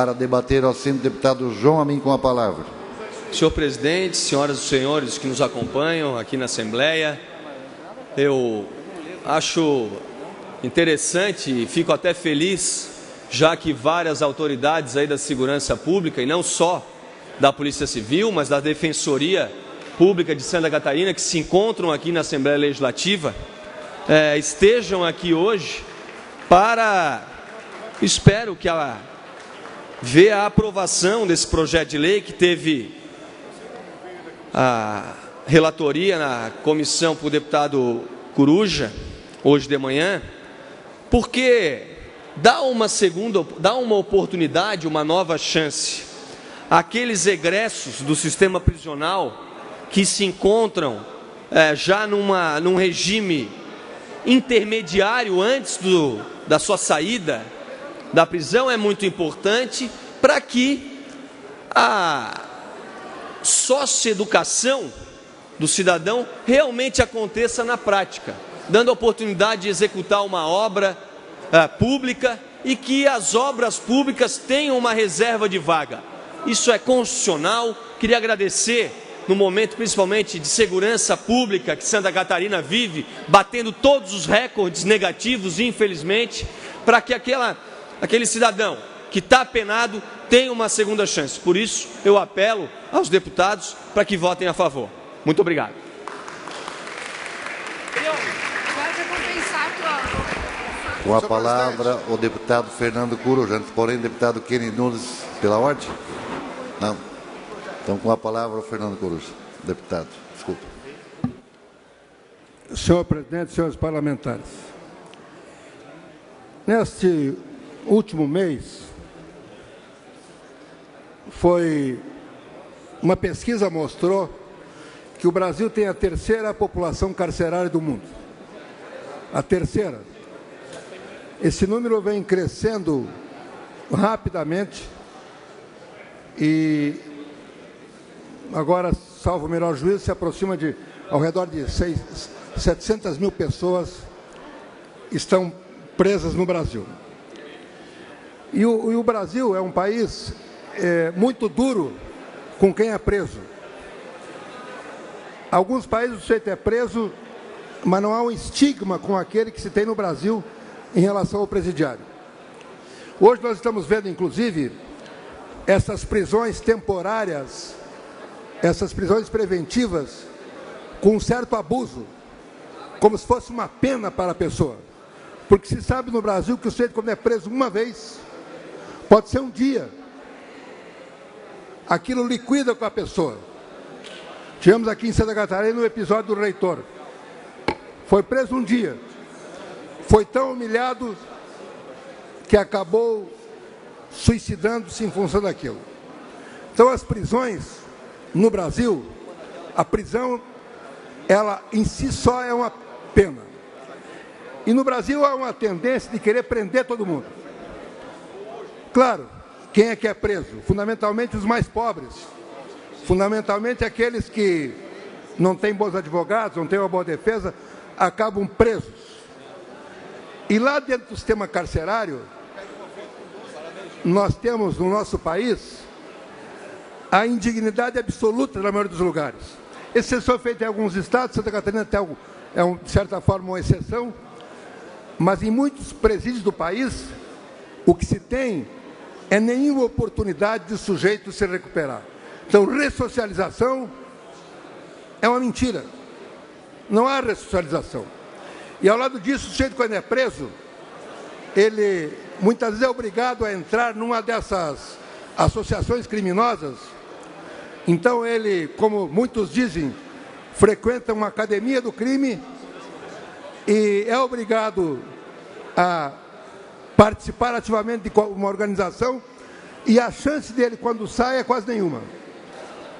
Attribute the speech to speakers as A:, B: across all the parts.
A: Para debater, o assento deputado João Amin com a palavra.
B: Senhor presidente, senhoras e senhores que nos acompanham aqui na Assembleia, eu acho interessante e fico até feliz, já que várias autoridades aí da segurança pública, e não só da Polícia Civil, mas da Defensoria Pública de Santa Catarina, que se encontram aqui na Assembleia Legislativa, estejam aqui hoje para, espero que ver a aprovação desse projeto de lei que teve a relatoria na comissão por deputado Coruja, hoje de manhã, porque dá uma oportunidade, uma nova chance àqueles egressos do sistema prisional que se encontram já num regime intermediário antes da sua saída da prisão. É muito importante para que a socioeducação do cidadão realmente aconteça na prática, dando a oportunidade de executar uma obra pública e que as obras públicas tenham uma reserva de vaga. Isso é constitucional. Queria agradecer, no momento principalmente de segurança pública que Santa Catarina vive, batendo todos os recordes negativos, infelizmente, para que aquele cidadão que está apenado tenha uma segunda chance. Por isso, eu apelo aos deputados para que votem a favor. Muito obrigado.
A: Com a palavra, o deputado Fernando Coruja. Antes, porém, deputado Kenny Nunes, pela ordem? Não. Então, com a palavra, o Fernando Coruja. Deputado, desculpa.
C: Senhor presidente, senhores parlamentares, neste último mês, uma pesquisa mostrou que o Brasil tem a terceira população carcerária do mundo. A terceira. Esse número vem crescendo rapidamente e agora, salvo o melhor juízo, se aproxima de ao redor de 700 mil pessoas estão presas no Brasil. E o Brasil é um país muito duro com quem é preso. Alguns países o sujeito é preso, mas não há um estigma com aquele que se tem no Brasil em relação ao presidiário. Hoje nós estamos vendo, inclusive, essas prisões temporárias, essas prisões preventivas, com um certo abuso, como se fosse uma pena para a pessoa. Porque se sabe no Brasil que o sujeito, quando é preso uma vez, pode ser um dia. Aquilo liquida com a pessoa. Tivemos aqui em Santa Catarina o episódio do reitor. Foi preso um dia. Foi tão humilhado que acabou suicidando-se em função daquilo. Então, as prisões no Brasil, a prisão, ela em si só é uma pena. E no Brasil há uma tendência de querer prender todo mundo. Claro, quem é que é preso? Fundamentalmente os mais pobres. Fundamentalmente aqueles que não têm bons advogados, não têm uma boa defesa, acabam presos. E lá dentro do sistema carcerário, nós temos no nosso país a indignidade absoluta na maioria dos lugares. Exceção feita em alguns estados, Santa Catarina até de certa forma, uma exceção, mas em muitos presídios do país, o que se tem é nenhuma oportunidade de o sujeito se recuperar. Então, ressocialização é uma mentira. Não há ressocialização. E ao lado disso, o sujeito, quando é preso, ele muitas vezes é obrigado a entrar numa dessas associações criminosas. Então ele, como muitos dizem, frequenta uma academia do crime e é obrigado a participar ativamente de uma organização, e a chance dele, quando sai, é quase nenhuma,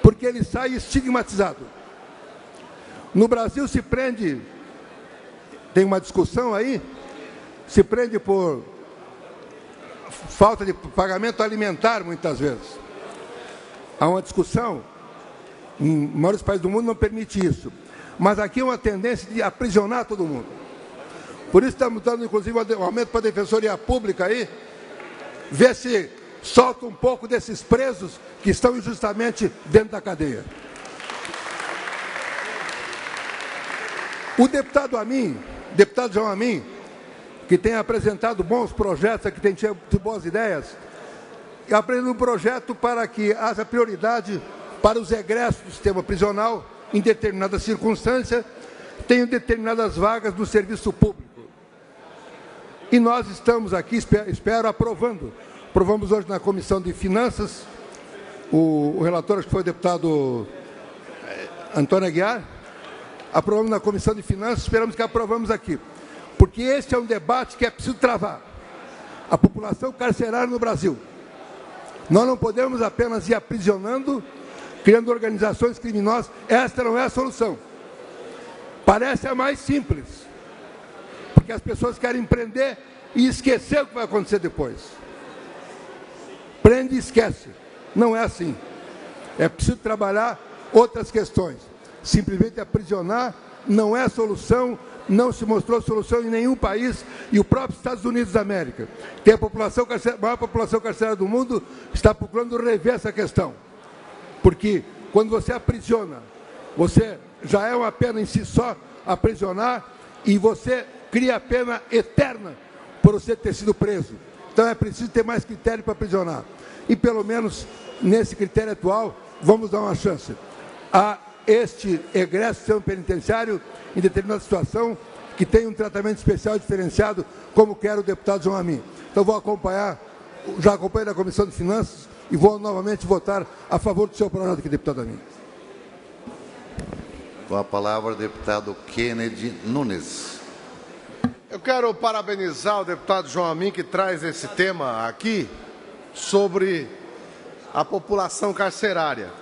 C: porque ele sai estigmatizado. No Brasil se prende, tem uma discussão aí, se prende por falta de pagamento alimentar, muitas vezes. Há uma discussão, em maiores países do mundo não permite isso. Mas aqui é uma tendência de aprisionar todo mundo. Por isso estamos dando, inclusive, um aumento para a Defensoria Pública aí, ver se solta um pouco desses presos que estão injustamente dentro da cadeia. O deputado João Amin, que tem apresentado bons projetos, que tem tido boas ideias, apresentou um projeto para que haja prioridade para os egressos do sistema prisional, em determinadas circunstâncias, tenham determinadas vagas no serviço público. E nós estamos aqui, espero, aprovando. Aprovamos hoje na Comissão de Finanças, o relator, acho que foi o deputado Antônio Aguiar, aprovamos na Comissão de Finanças, esperamos que aprovamos aqui. Porque este é um debate que é preciso travar. A população carcerária no Brasil. Nós não podemos apenas ir aprisionando, criando organizações criminosas. Esta não é a solução. Parece a mais simples. Porque as pessoas querem prender e esquecer o que vai acontecer depois. Prende e esquece. Não é assim. É preciso trabalhar outras questões. Simplesmente aprisionar não é a solução, não se mostrou solução em nenhum país, e o próprio Estados Unidos da América, que tem a maior população carcerária do mundo, está procurando rever essa questão. Porque quando você aprisiona, você já é uma pena em si só aprisionar, e você cria a pena eterna por você ter sido preso. Então é preciso ter mais critério para aprisionar. E pelo menos nesse critério atual, vamos dar uma chance a este egresso do sistema penitenciário em determinada situação que tem um tratamento especial diferenciado, como quer o deputado João Amin. Então vou acompanhar, já acompanhei na Comissão de Finanças e vou novamente votar a favor do seu projeto aqui, deputado Amin.
A: Com a palavra o deputado Kennedy Nunes.
D: Eu quero parabenizar o deputado João Amin, que traz esse tema aqui sobre a população carcerária.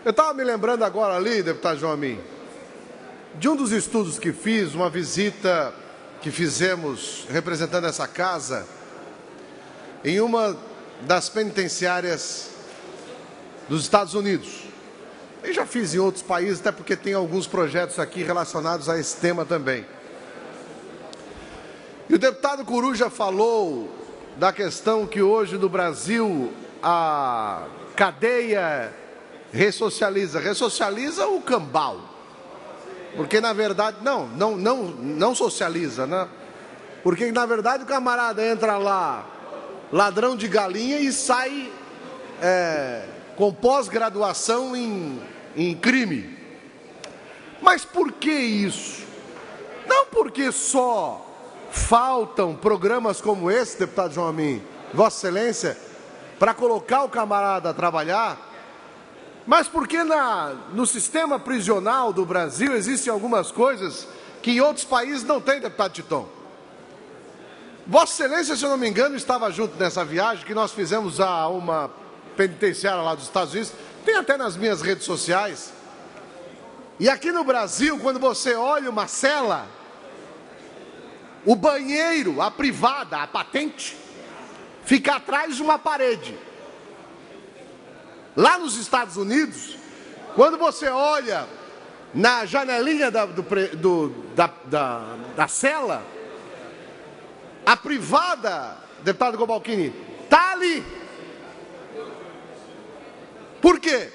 D: Eu estava me lembrando agora ali, deputado João Amin, de um dos estudos que fiz, uma visita que fizemos representando essa casa, em uma das penitenciárias dos Estados Unidos. Eu já fiz em outros países, até porque tem alguns projetos aqui relacionados a esse tema também. E o deputado Coruja falou da questão que hoje no Brasil a cadeia ressocializa o cambal. Porque na verdade, não socializa, né? Porque na verdade o camarada entra lá, ladrão de galinha, e sai com pós-graduação em crime. Mas por que isso? Não porque só faltam programas como esse, deputado João Amin, Vossa Excelência, para colocar o camarada a trabalhar, mas porque no sistema prisional do Brasil existem algumas coisas que em outros países não tem, deputado Titon. Vossa Excelência, se eu não me engano, estava junto nessa viagem que nós fizemos a uma penitenciária lá dos Estados Unidos, tem até nas minhas redes sociais. E aqui no Brasil, quando você olha uma cela, o banheiro, a privada, a patente, fica atrás de uma parede. Lá nos Estados Unidos, quando você olha na janelinha da cela, a privada, deputado Cobalcini, está ali. Por quê?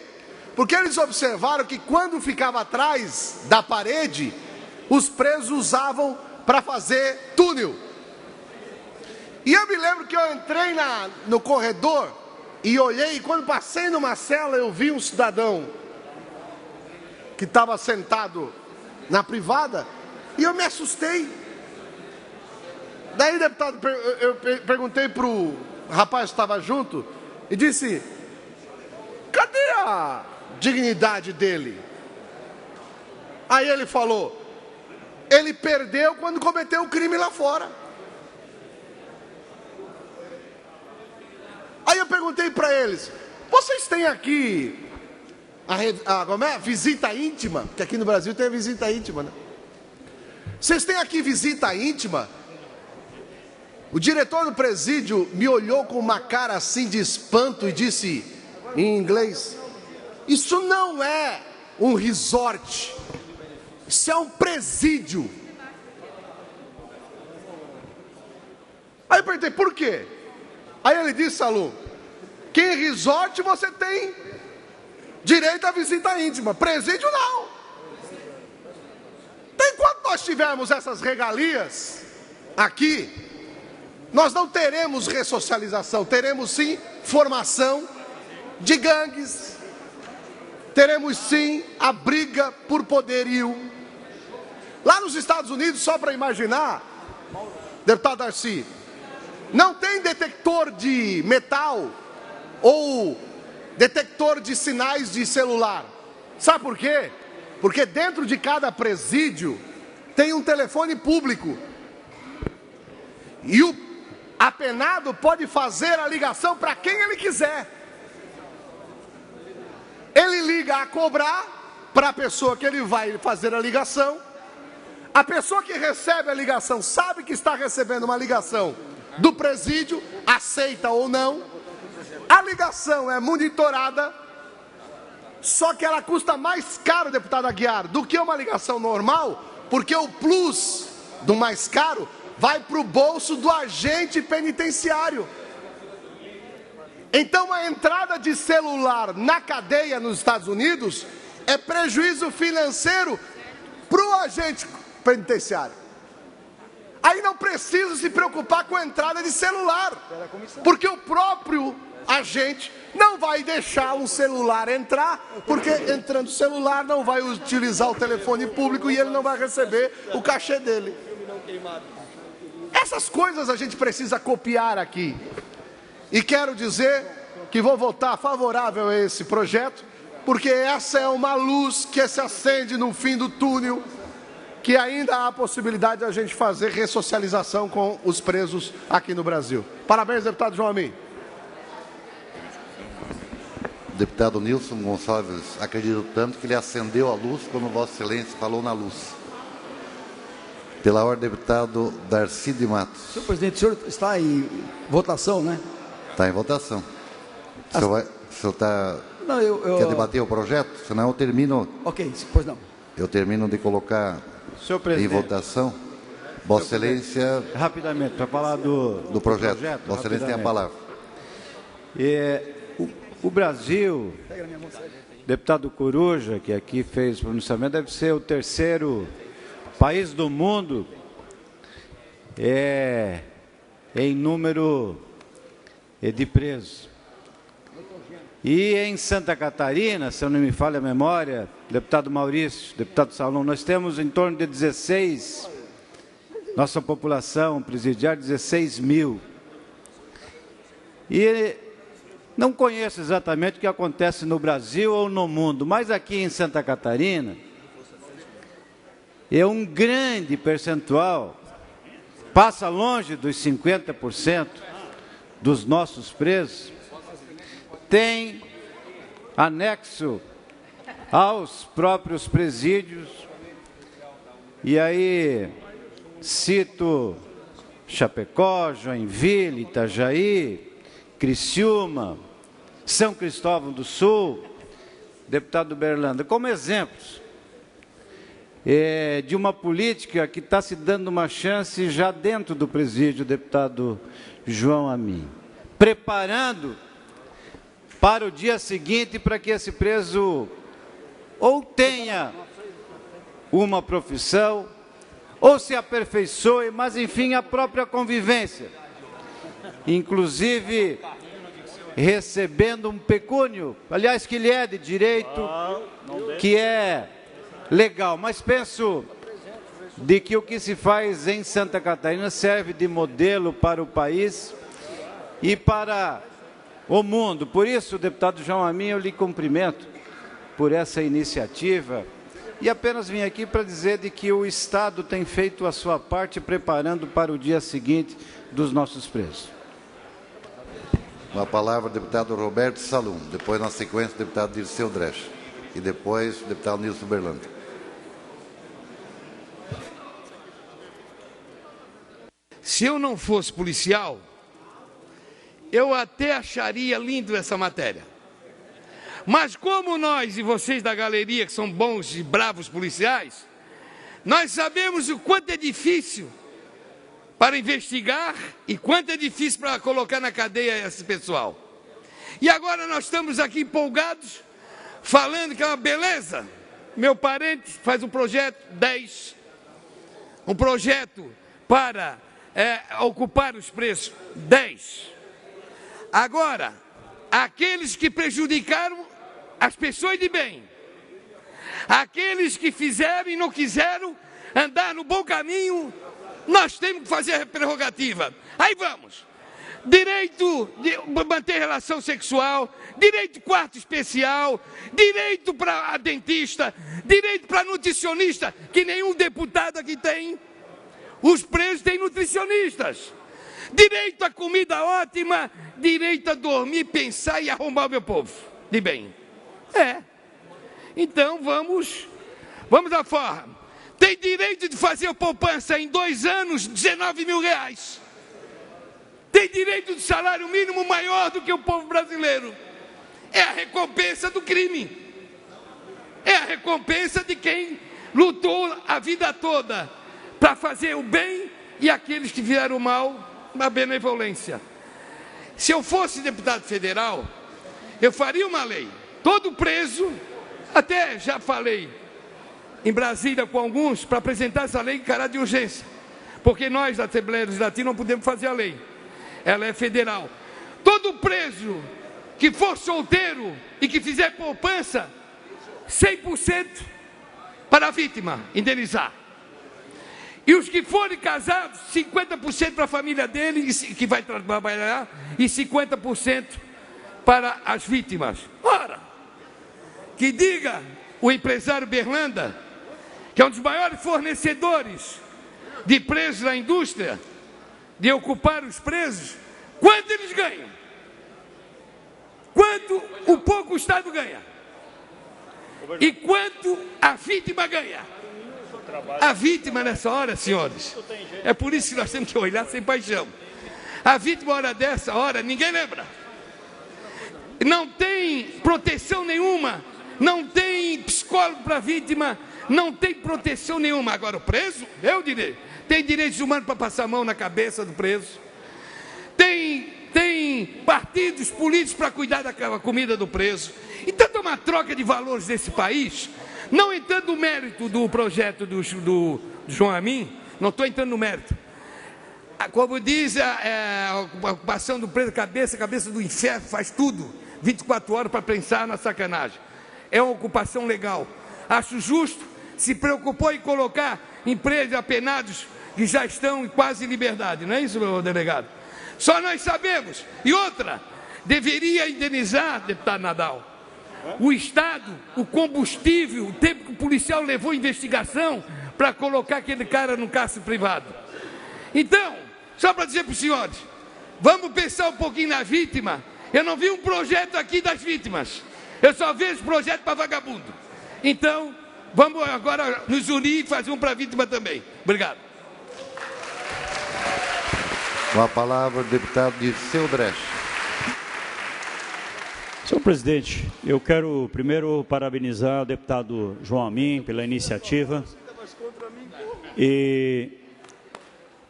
D: Porque eles observaram que quando ficava atrás da parede, os presos usavam para fazer túnel. E eu me lembro que eu entrei no corredor e olhei, e quando passei numa cela, eu vi um cidadão que estava sentado na privada, e eu me assustei. Daí, deputado, eu perguntei para o rapaz que estava junto, e disse: cadê a dignidade dele? Aí ele falou: ele perdeu quando cometeu o crime lá fora. Aí eu perguntei para eles: vocês têm aqui a visita íntima? Porque aqui no Brasil tem a visita íntima, né? Vocês têm aqui visita íntima? O diretor do presídio me olhou com uma cara assim de espanto e disse em inglês: isso não é um resort, isso é um presídio. Aí eu perguntei: por quê? Aí ele disse: Salum, que em resort você tem direito à visita íntima. Presídio não. Então, enquanto nós tivermos essas regalias aqui, nós não teremos ressocialização, teremos sim formação de gangues, teremos sim a briga por poderio. Lá nos Estados Unidos, só para imaginar, deputado Darcy, não tem detector de metal ou detector de sinais de celular. Sabe por quê? Porque dentro de cada presídio tem um telefone público. E o apenado pode fazer a ligação para quem ele quiser. Ele liga a cobrar para a pessoa que ele vai fazer a ligação. A pessoa que recebe a ligação sabe que está recebendo uma ligação do presídio, aceita ou não. A ligação é monitorada, só que ela custa mais caro, deputado Aguiar, do que uma ligação normal, porque o plus do mais caro vai para o bolso do agente penitenciário. Então, a entrada de celular na cadeia nos Estados Unidos é prejuízo financeiro para o agente penitenciário. Aí não precisa se preocupar com a entrada de celular, porque o próprio agente não vai deixar um celular entrar, porque entrando o celular não vai utilizar o telefone público e ele não vai receber o cachê dele. Essas coisas a gente precisa copiar aqui. E quero dizer que vou votar favorável a esse projeto, porque essa é uma luz que se acende no fim do túnel, que ainda há a possibilidade de a gente fazer ressocialização com os presos aqui no Brasil. Parabéns, deputado João Amin.
A: O deputado Nilson Gonçalves, acredito tanto que ele acendeu a luz quando Vossa Excelência falou na luz. Pela ordem, deputado Darcy de Matos.
E: Senhor presidente, o senhor está em votação, né?
A: Está em votação. O senhor quer debater o projeto? Senão eu termino.
E: Ok, pois não.
A: Eu termino de colocar em votação. Vossa Excelência.
F: Rapidamente, para falar do
A: projeto. Vossa Excelência tem a palavra.
F: O Brasil, deputado Coruja, que aqui fez o pronunciamento, deve ser o terceiro país do mundo em número de presos. E em Santa Catarina, se eu não me falha a memória, deputado Maurício, deputado Salom, nós temos em torno de 16, nossa população presidiária, 16 mil. E não conheço exatamente o que acontece no Brasil ou no mundo, mas aqui em Santa Catarina, é um grande percentual, passa longe dos 50% dos nossos presos, tem anexo aos próprios presídios, e aí cito Chapecó, Joinville, Itajaí, Criciúma, São Cristóvão do Sul, deputado Berlanda, como exemplos de uma política que está se dando uma chance já dentro do presídio, deputado João Amin, preparando para o dia seguinte, para que esse preso ou tenha uma profissão, ou se aperfeiçoe, mas enfim, a própria convivência. Inclusive, recebendo um pecúnio, aliás, que lhe é de direito, que é legal, mas penso de que o que se faz em Santa Catarina serve de modelo para o país e para o mundo. Por isso, deputado João Amin, eu lhe cumprimento por essa iniciativa e apenas vim aqui para dizer de que o Estado tem feito a sua parte preparando para o dia seguinte dos nossos presos.
A: Com a palavra, o deputado Roberto Salum. Depois, na sequência, o deputado Dirceu Dresch. E depois, o deputado Nilson Berlanda.
G: Se eu não fosse policial, eu até acharia lindo essa matéria. Mas como nós e vocês da galeria, que são bons e bravos policiais, nós sabemos o quanto é difícil para investigar e quanto é difícil para colocar na cadeia esse pessoal. E agora nós estamos aqui empolgados, falando que é uma beleza. Meu parente faz um projeto 10, um projeto para ocupar os preços 10. Agora, aqueles que prejudicaram as pessoas de bem, aqueles que fizeram e não quiseram andar no bom caminho, nós temos que fazer a prerrogativa. Aí vamos. Direito de manter relação sexual, direito de quarto especial, direito para dentista, direito para nutricionista, que nenhum deputado aqui tem. Os presos têm nutricionistas. Direito a comida ótima, direito a dormir, pensar e arrumar o meu povo de bem. Então vamos à forma. Tem direito de fazer a poupança em 2 anos, 19 mil reais. Tem direito de salário mínimo maior do que o povo brasileiro. É a recompensa do crime. É a recompensa de quem lutou a vida toda para fazer o bem e aqueles que fizeram o mal, a benevolência. Se eu fosse deputado federal, eu faria uma lei. Todo preso, até já falei em Brasília com alguns, para apresentar essa lei em caráter de urgência. Porque nós, da Assembleia Legislativa, não podemos fazer a lei. Ela é federal. Todo preso que for solteiro e que fizer poupança, 100% para a vítima indenizar. E os que forem casados, 50% para a família dele, que vai trabalhar, e 50% para as vítimas. Ora, que diga o empresário Berlanda, que é um dos maiores fornecedores de presos na indústria, de ocupar os presos, quanto eles ganham? Quanto o pouco o Estado ganha? E quanto a vítima ganha? A vítima nessa hora, senhores, é por isso que nós temos que olhar sem paixão. A vítima, hora dessa, hora, ninguém lembra. Não tem proteção nenhuma, não tem psicólogo para a vítima, não tem proteção nenhuma. Agora o preso, eu direi, tem direitos humanos para passar a mão na cabeça do preso. Tem partidos políticos para cuidar da comida do preso. Então é uma troca de valores desse país. Não entrando no mérito do projeto do João Amin, não estou entrando no mérito. Como diz a ocupação do preso, cabeça do inferno, faz tudo, 24 horas para pensar na sacanagem. É uma ocupação legal. Acho justo, se preocupou em colocar em presos apenados que já estão em quase liberdade, não é isso, meu delegado? Só nós sabemos. E outra, deveria indenizar, deputado Nadal, o Estado, o combustível, o tempo que o policial levou a investigação para colocar aquele cara no cárcere privado. Então, só para dizer para os senhores, vamos pensar um pouquinho na vítima. Eu não vi um projeto aqui das vítimas, eu só vejo projeto para vagabundo. Então, vamos agora nos unir e fazer um para a vítima também. Obrigado.
A: Com a palavra o deputado Dirceu Dresch.
H: Senhor presidente, eu quero primeiro parabenizar o deputado João Amin pela iniciativa. E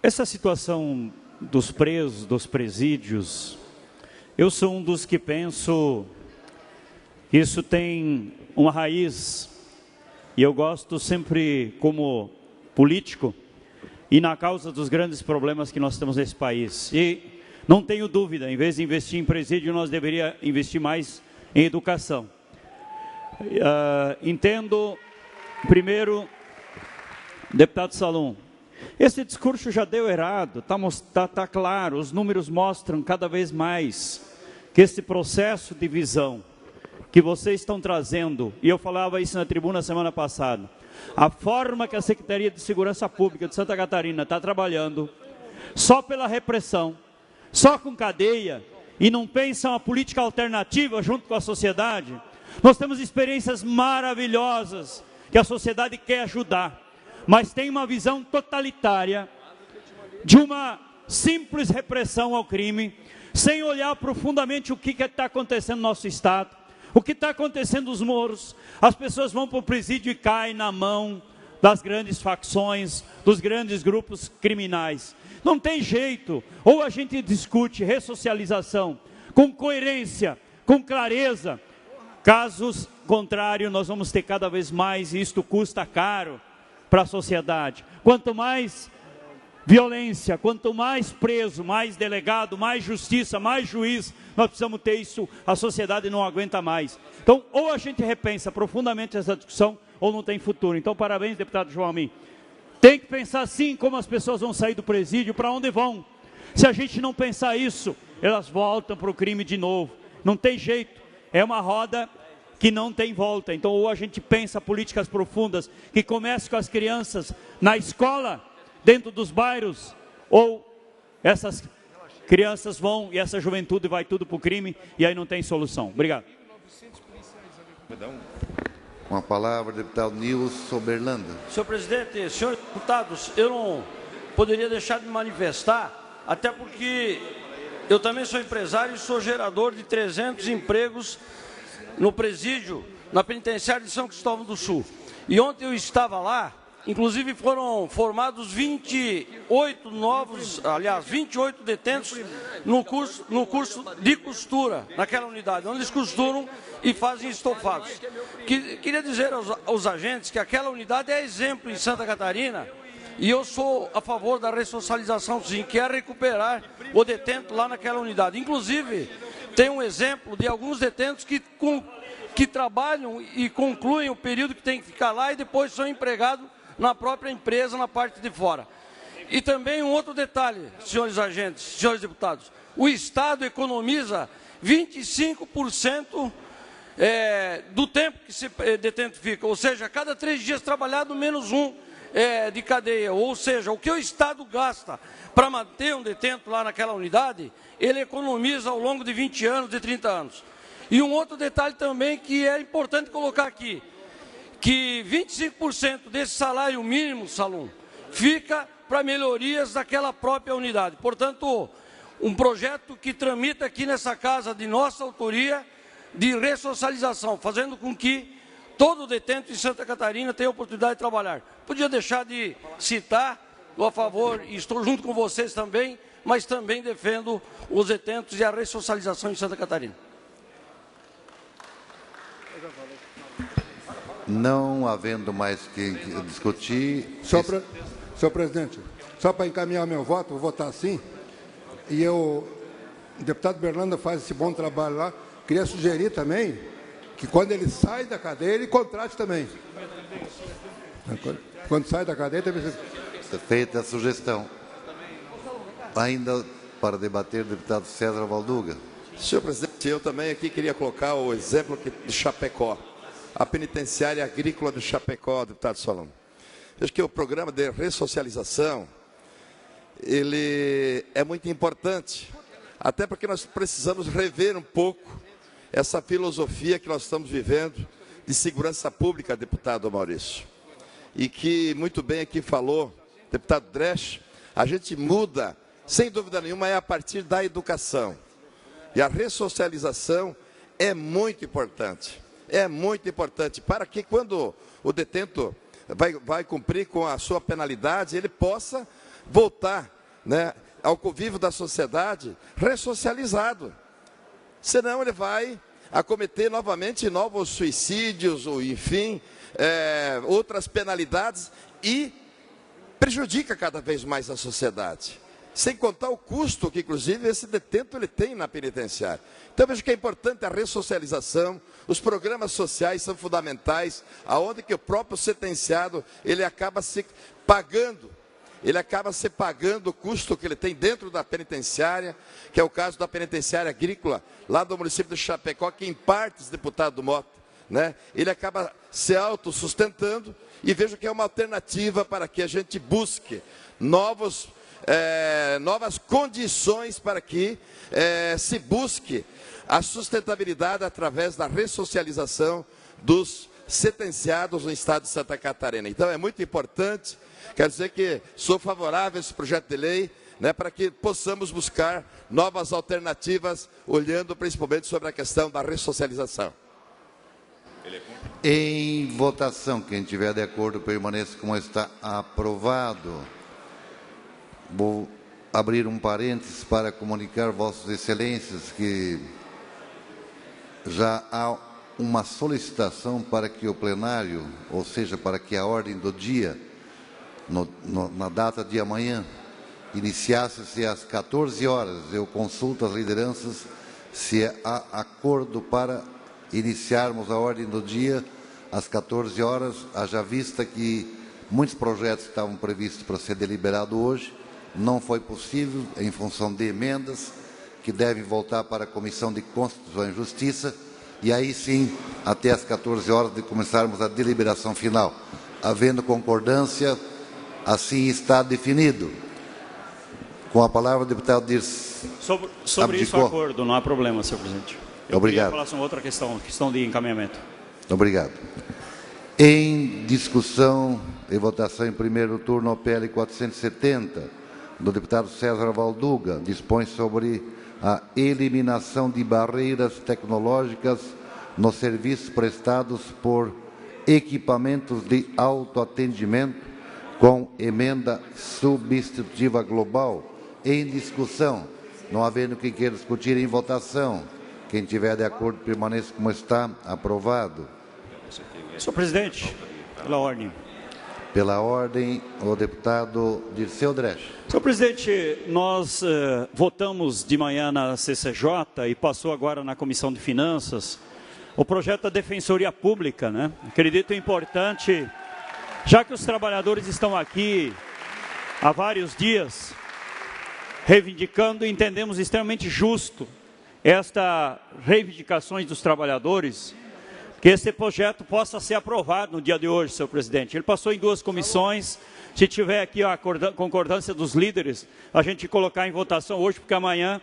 H: essa situação dos presos, dos presídios, eu sou um dos que penso que isso tem uma raiz, e eu gosto sempre, como político, e na causa dos grandes problemas que nós temos nesse país. E não tenho dúvida, em vez de investir em presídio, nós deveríamos investir mais em educação. Entendo, primeiro, deputado Salum, esse discurso já deu errado, tá claro, os números mostram cada vez mais que esse processo de visão que vocês estão trazendo, e eu falava isso na tribuna semana passada, a forma que a Secretaria de Segurança Pública de Santa Catarina está trabalhando, só pela repressão, só com cadeia, e não pensa uma política alternativa junto com a sociedade. Nós temos experiências maravilhosas que a sociedade quer ajudar, mas tem uma visão totalitária de uma simples repressão ao crime, sem olhar profundamente o que está acontecendo no nosso Estado, o que está acontecendo nos morros. As pessoas vão para o presídio e caem na mão das grandes facções, dos grandes grupos criminais. Não tem jeito, ou a gente discute ressocialização com coerência, com clareza. Caso contrário, nós vamos ter cada vez mais, e isto custa caro para a sociedade. Quanto mais violência, quanto mais preso, mais delegado, mais justiça, mais juiz, nós precisamos ter isso, a sociedade não aguenta mais. Então, ou a gente repensa profundamente essa discussão, ou não tem futuro. Então, parabéns, deputado João Amin. Tem que pensar sim como as pessoas vão sair do presídio, para onde vão. Se a gente não pensar isso, elas voltam para o crime de novo. Não tem jeito. É uma roda que não tem volta. Então, ou a gente pensa políticas profundas que comecem com as crianças na escola, dentro dos bairros, ou essas crianças vão e essa juventude vai tudo para o crime e aí não tem solução. Obrigado.
A: Com a palavra, o deputado Nilson Soberlanda.
I: Senhor presidente, senhores deputados, eu não poderia deixar de me manifestar, até porque eu também sou empresário e sou gerador de 300 empregos no presídio, na penitenciária de São Cristóvão do Sul. E ontem eu estava lá, inclusive foram formados 28 detentos no curso de costura, naquela unidade, onde eles costuram e fazem estofados. Queria dizer aos agentes que aquela unidade é exemplo em Santa Catarina, e eu sou a favor da ressocialização, sim, que é recuperar o detento lá naquela unidade. Inclusive, tem um exemplo de alguns detentos que trabalham e concluem o período que tem que ficar lá e depois são empregados na própria empresa, na parte de fora. E também um outro detalhe, senhores agentes, senhores deputados, o Estado economiza 25% do tempo que esse detento fica, ou seja, a cada 3 dias trabalhado, menos um de cadeia, ou seja, o que o Estado gasta para manter um detento lá naquela unidade, ele economiza ao longo de 20 anos, de 30 anos. E um outro detalhe também que é importante colocar aqui, que 25% desse salário mínimo, Salum, fica para melhorias daquela própria unidade. Portanto, um projeto que tramita aqui nessa casa de nossa autoria de ressocialização, fazendo com que todo detento em Santa Catarina tenha a oportunidade de trabalhar. Podia deixar de citar, a favor, e estou junto com vocês também, mas também defendo os detentos e a ressocialização em Santa Catarina.
A: Não havendo mais que discutir...
C: Senhor presidente, só para encaminhar meu voto, vou votar sim. E o deputado Berlanda faz esse bom trabalho lá. Queria sugerir também que quando ele sai da cadeia, ele contrate também. Quando sai da cadeia, também...
A: Feita a sugestão. Ainda para debater, o deputado César Valduga.
J: Senhor presidente, eu também aqui queria colocar o exemplo de Chapecó. A penitenciária agrícola de Chapecó, deputado Solon. Acho que o programa de ressocialização, ele é muito importante, até porque nós precisamos rever um pouco essa filosofia que nós estamos vivendo de segurança pública, deputado Maurício. E que muito bem aqui falou, deputado Dresch, a gente muda, sem dúvida nenhuma, é a partir da educação. E a ressocialização é muito importante. É muito importante para que quando o detento vai cumprir com a sua penalidade, ele possa voltar, né, ao convívio da sociedade ressocializado. Senão ele vai acometer novamente novos suicídios, ou enfim, outras penalidades e prejudica cada vez mais a sociedade. Sem contar o custo que, inclusive, esse detento ele tem na penitenciária. Então, vejo que é importante a ressocialização, os programas sociais são fundamentais, aonde que o próprio sentenciado, ele acaba se pagando o custo que ele tem dentro da penitenciária, que é o caso da penitenciária agrícola, lá do município de Chapecó, que em partes, deputado Mota, né, ele acaba se autossustentando, e vejo que é uma alternativa para que a gente busque novas condições para que se busque a sustentabilidade através da ressocialização dos sentenciados no estado de Santa Catarina. Então é muito importante, quero dizer que sou favorável a esse projeto de lei, né, para que possamos buscar novas alternativas, olhando principalmente sobre a questão da ressocialização.
A: Em votação, quem estiver de acordo permaneça como está aprovado. Vou abrir um parênteses para comunicar, Vossas Excelências, que já há uma solicitação para que o plenário, ou seja, para que a ordem do dia, na data de amanhã, iniciasse-se às 14 horas. Eu consulto as lideranças se há acordo para iniciarmos a ordem do dia às 14 horas, haja vista que muitos projetos que estavam previstos para ser deliberado hoje não foi possível, em função de emendas, que devem voltar para a Comissão de Constituição e Justiça, e aí sim, até às 14 horas, de começarmos a deliberação final. Havendo concordância, assim está definido. Com a palavra, o deputado Dirce.
H: Sobre isso, o acordo, não há problema, senhor presidente. Eu
A: Obrigado.
H: queria falar sobre outra questão de encaminhamento.
A: Obrigado. Em discussão e votação em primeiro turno, o PL 470, do deputado César Valduga, dispõe sobre a eliminação de barreiras tecnológicas nos serviços prestados por equipamentos de autoatendimento, com emenda substitutiva global. Em discussão, não havendo quem queira discutir, em votação. Quem tiver de acordo, permaneça como está. Aprovado.
H: Senhor presidente, pela ordem.
A: Pela ordem, o deputado Dirceu Dresch.
H: Senhor presidente, nós votamos de manhã na CCJ e passou agora na Comissão de Finanças o projeto da Defensoria Pública, né? Acredito importante, já que os trabalhadores estão aqui há vários dias reivindicando, entendemos extremamente justo estas reivindicações dos trabalhadores, que esse projeto possa ser aprovado no dia de hoje, senhor presidente. Ele passou em 2 comissões, se tiver aqui a concordância dos líderes, a gente colocar em votação hoje, porque amanhã,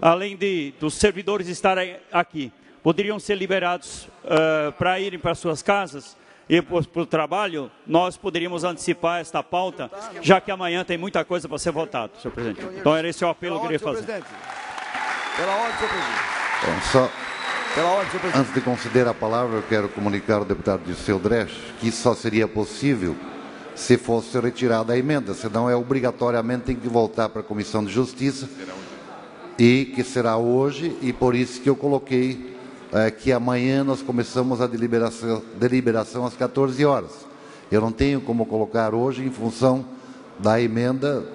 H: além dos servidores estarem aqui, poderiam ser liberados para irem para suas casas e para o trabalho, nós poderíamos antecipar esta pauta, já que amanhã tem muita coisa para ser votada, senhor presidente. Então, era esse o apelo que eu queria fazer.
E: Pela ordem, senhor presidente.
A: Bom,
E: Pela ordem, senhor presidente.
A: antes de conceder a palavra, eu quero comunicar ao deputado Dirceu Dresch que isso só seria possível se fosse retirada a emenda, senão obrigatoriamente tem que voltar para a Comissão de Justiça, e que será hoje, e por isso que eu coloquei que amanhã nós começamos a deliberação às 14 horas. Eu não tenho como colocar hoje em função da emenda,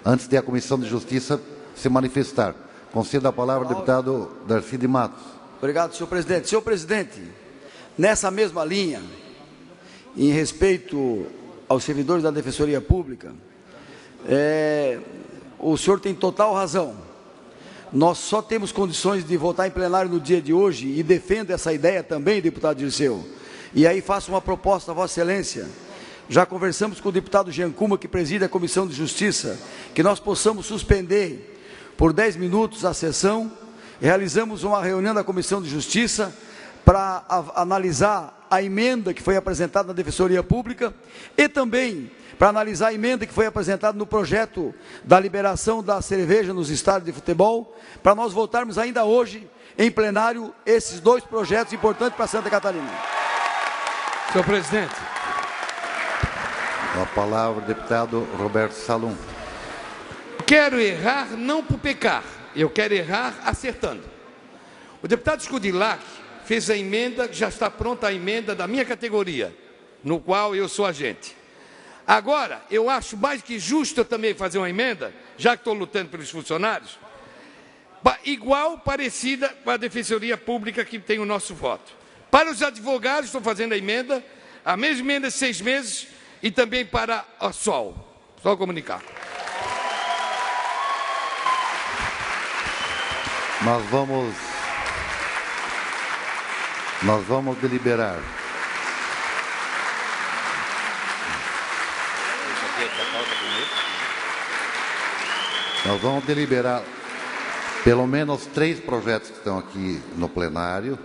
A: antes de a Comissão de Justiça se manifestar. Concedo a palavra ao deputado Darcy de Matos.
E: Obrigado, senhor presidente. Senhor presidente, nessa mesma linha, em respeito aos servidores da Defensoria Pública, o senhor tem total razão. Nós só temos condições de votar em plenário no dia de hoje, e defendo essa ideia também, deputado Dirceu. E aí faço uma proposta a Vossa Excelência. Já conversamos com o deputado Giancuma, que preside a Comissão de Justiça, que nós possamos suspender por 10 minutos a sessão. Realizamos uma reunião da Comissão de Justiça para analisar a emenda que foi apresentada na Defensoria Pública e também para analisar a emenda que foi apresentada no projeto da liberação da cerveja nos estádios de futebol, para nós votarmos ainda hoje em plenário esses 2 projetos importantes para Santa Catarina.
G: Senhor presidente.
A: A palavra, deputado Roberto Salum.
G: Quero errar não por pecar, eu quero errar acertando. O deputado Scudillac fez a emenda, já está pronta a emenda da minha categoria, no qual eu sou agente. Agora, eu acho mais que justo eu também fazer uma emenda, já que estou lutando pelos funcionários, igual, parecida com a Defensoria Pública que tem o nosso voto. Para os advogados, estou fazendo a mesma emenda de 6 meses, e também para a SOL. Só comunicar.
A: Nós vamos deliberar. Nós vamos deliberar pelo menos 3 projetos que estão aqui no plenário,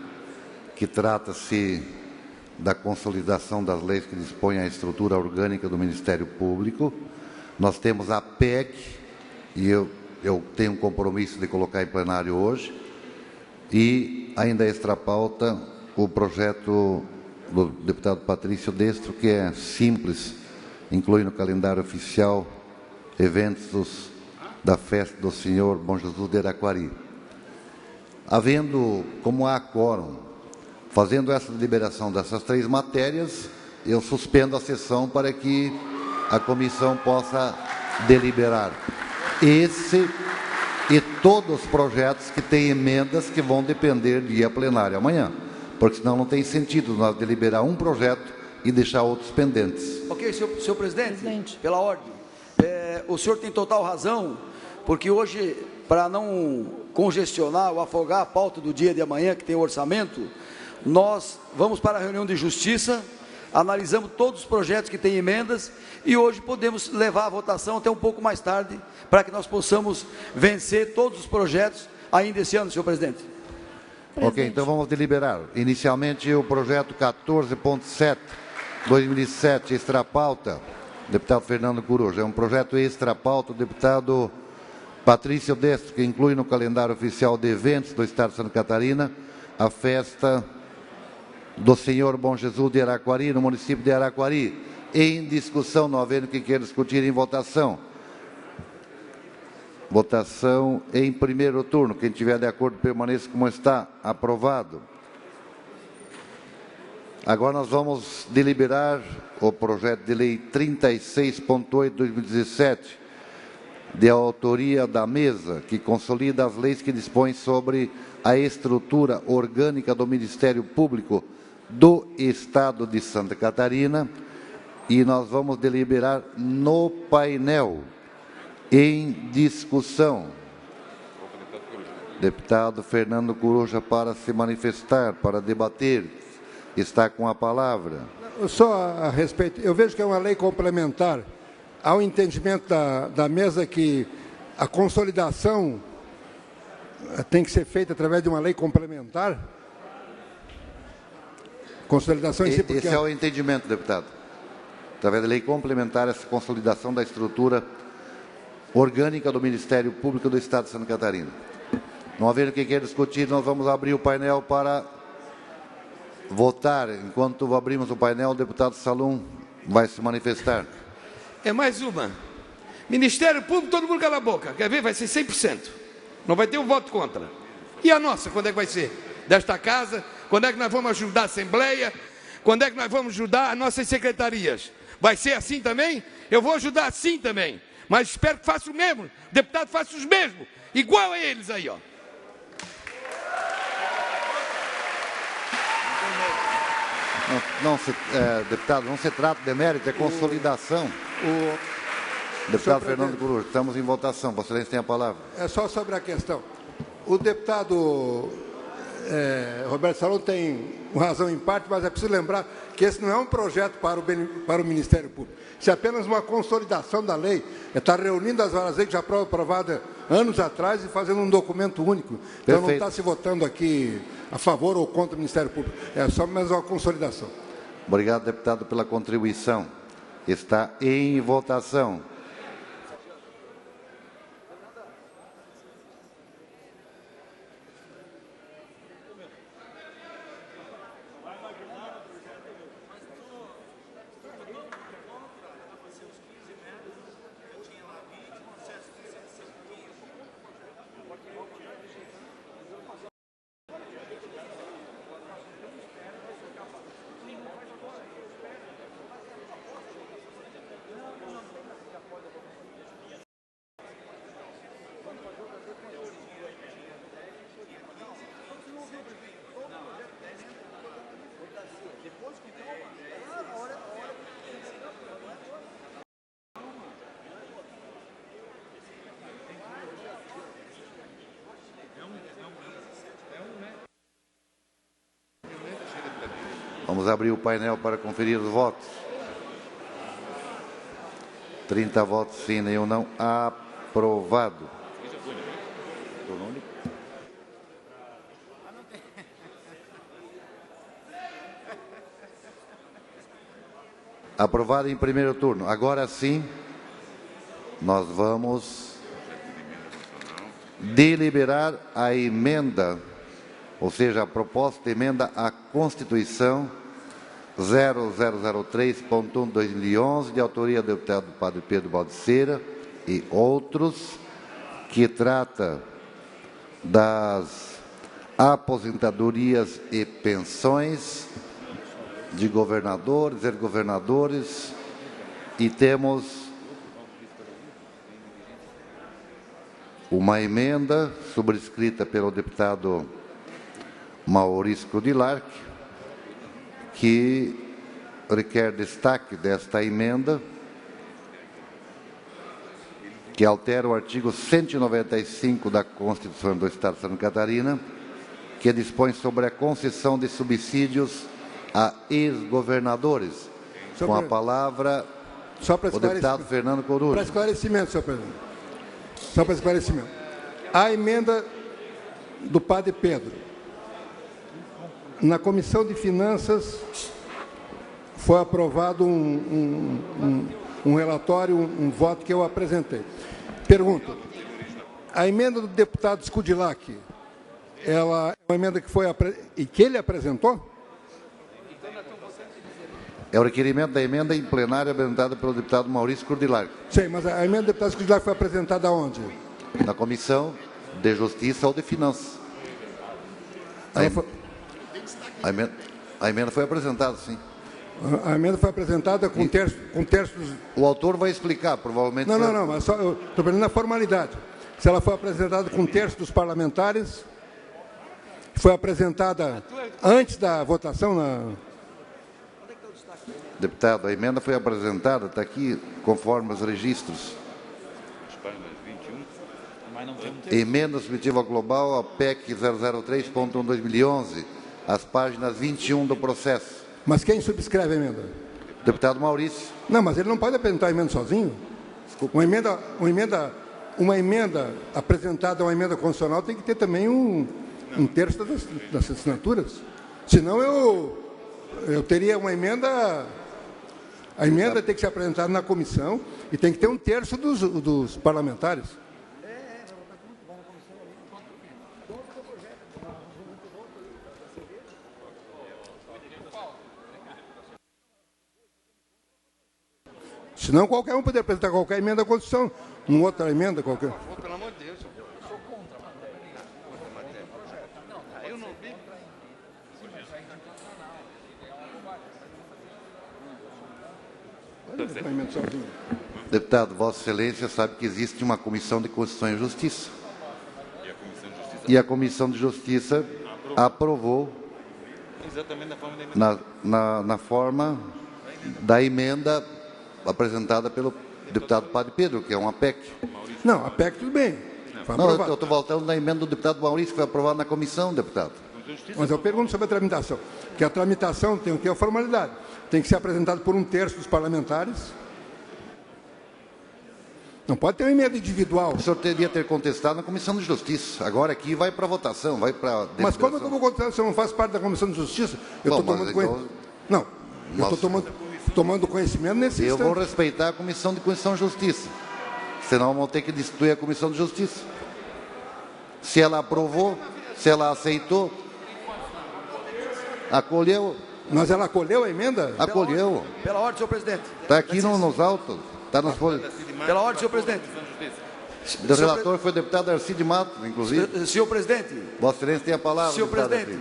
A: que trata-se da consolidação das leis que dispõem a estrutura orgânica do Ministério Público. Nós temos a PEC, e eu tenho um compromisso de colocar em plenário hoje, e ainda extra pauta o projeto do deputado Patrício Destro, que é simples, inclui no calendário oficial eventos da festa do Senhor Bom Jesus de Araquari. Havendo, como há quórum, fazendo essa deliberação dessas 3 matérias, eu suspendo a sessão para que a comissão possa deliberar esse e todos os projetos que têm emendas que vão depender de dia plenário amanhã, porque senão não tem sentido nós deliberar um projeto e deixar outros pendentes.
E: Ok, senhor presidente, pela ordem. O senhor tem total razão, porque hoje, para não congestionar ou afogar a pauta do dia de amanhã, que tem o orçamento, nós vamos para a reunião de justiça, analisamos todos os projetos que têm emendas e hoje podemos levar a votação até um pouco mais tarde, para que nós possamos vencer todos os projetos ainda esse ano, senhor presidente.
A: Ok, então vamos deliberar. Inicialmente o projeto 14.7, 2007, extrapauta, deputado Fernando Coruja. É um projeto extrapauta, deputado Patrício Destro, que inclui no calendário oficial de eventos do Estado de Santa Catarina a festa do Senhor Bom Jesus de Araquari, no município de Araquari. Em discussão, não havendo quem queira discutir, em votação. Votação em primeiro turno. Quem tiver de acordo, permaneça como está. Aprovado. Agora nós vamos deliberar o projeto de lei 36.8/2017, de autoria da mesa, que consolida as leis que dispõem sobre a estrutura orgânica do Ministério Público do Estado de Santa Catarina, e nós vamos deliberar no painel, em discussão. Deputado Fernando Coruja, para se manifestar, para debater, está com a palavra.
C: Só a respeito, eu vejo que é uma lei complementar ao entendimento da mesa que a consolidação tem que ser feita através de uma lei complementar. Consolidação em si, porque...
A: Esse é o entendimento, deputado. Através da lei complementar, essa consolidação da estrutura orgânica do Ministério Público do Estado de Santa Catarina. Não havendo quem queira discutir, nós vamos abrir o painel para votar. Enquanto abrimos o painel, o deputado Salum vai se manifestar.
G: É mais uma. Ministério Público, todo mundo cala a boca. Quer ver? Vai ser 100%. Não vai ter um voto contra. E a nossa, quando é que vai ser? Desta casa? Quando é que nós vamos ajudar a Assembleia? Quando é que nós vamos ajudar as nossas secretarias? Vai ser assim também? Eu vou ajudar assim também. Mas espero que faça o mesmo. O deputado faça os mesmos. Igual a eles aí, ó.
A: Deputado, não se trata de mérito, é consolidação. Deputado Fernando Coruja, estamos em votação. Vossa Excelência tem a palavra.
C: É só sobre a questão. O deputado Roberto Salum tem razão em parte, mas é preciso lembrar que esse não é um projeto para o Ministério Público. Isso é apenas uma consolidação da lei. Está reunindo as várias leis que já foram aprovadas anos atrás e fazendo um documento único. Então não está se votando aqui a favor ou contra o Ministério Público. É só mais uma consolidação.
A: Obrigado, deputado, pela contribuição. Está em votação. Vamos abrir o painel para conferir os votos. 30 votos sim, nenhum não. Aprovado. Aprovado em primeiro turno. Agora sim, nós vamos deliberar a emenda, ou seja, a proposta de emenda à Constituição 0003.1/2011, de autoria do deputado Padre Pedro Baldiceira e outros, que trata das aposentadorias e pensões de governadores, ex-governadores, e temos uma emenda subscrita pelo deputado Maurício Kudilark, que requer destaque desta emenda, que altera o artigo 195 da Constituição do Estado de Santa Catarina, que dispõe sobre a concessão de subsídios a ex-governadores. Com a palavra, o deputado Fernando Coruja.
C: Para esclarecimento, senhor presidente. Só para esclarecimento. A emenda do padre Pedro. Na Comissão de Finanças foi aprovado um relatório, um voto que eu apresentei. Pergunto, a emenda do deputado Kudilark, ela é uma emenda que ele apresentou?
A: É o requerimento da emenda em plenário apresentada pelo deputado Maurício Kudilark.
C: Sim, mas a emenda do deputado Kudilark foi apresentada onde?
A: Na Comissão de Justiça ou de Finanças. A emenda foi apresentada, sim.
C: A emenda foi apresentada com terços...
A: O autor vai explicar, provavelmente...
C: Não, mas só, eu estou pedindo a formalidade. Se ela foi apresentada com terços dos parlamentares, foi apresentada antes da votação...
A: Deputado, a emenda foi apresentada, está aqui, conforme os registros. Emenda substitutiva global ao PEC 003.1/2011, as páginas 21 do processo.
C: Mas quem subscreve a emenda?
A: Deputado Maurício.
C: Não, mas ele não pode apresentar a emenda sozinho. Desculpa. Uma emenda apresentada a uma emenda constitucional tem que ter também um terço das assinaturas. Senão eu teria uma emenda... A emenda tem que ser apresentada na comissão e tem que ter um terço dos parlamentares. Senão qualquer um poderia apresentar qualquer emenda à Constituição, uma outra emenda qualquer.
G: Pelo amor de Deus, eu sou contra a eu não vi.
A: Deputado, Vossa Excelência sabe que existe uma Comissão de Constituição e Justiça. E a Comissão de Justiça aprovou na forma da emenda apresentada pelo deputado Padre Pedro, que é uma PEC.
C: Não, a PEC tudo bem.
A: Não, eu estou voltando da emenda do deputado Maurício, que foi aprovada na comissão, deputado.
C: Mas eu pergunto sobre a tramitação. Porque a tramitação tem que ter a formalidade. Tem que ser apresentado por um terço dos parlamentares. Não pode ter uma emenda individual.
A: O senhor teria ter contestado na Comissão de Justiça. Agora aqui vai para votação, vai para...
C: Mas como é que eu vou contestar se eu não faço parte da Comissão de Justiça? Eu estou tomando conhecimento. Não, eu estou tomando conhecimento nesse instante.
A: Eu vou respeitar a Comissão de Constituição e Justiça. Senão vão ter que destituir a Comissão de Justiça. Se ela aprovou, se ela aceitou, acolheu.
C: Mas ela acolheu a emenda?
A: Acolheu.
E: Pela ordem, senhor presidente.
A: Está aqui nos autos, está nas folhas.
E: Pela ordem, senhor presidente.
A: O relator foi o deputado Arcide Matos, inclusive.
E: Senhor presidente.
A: Vossa Excelência tem a palavra.
E: Senhor presidente,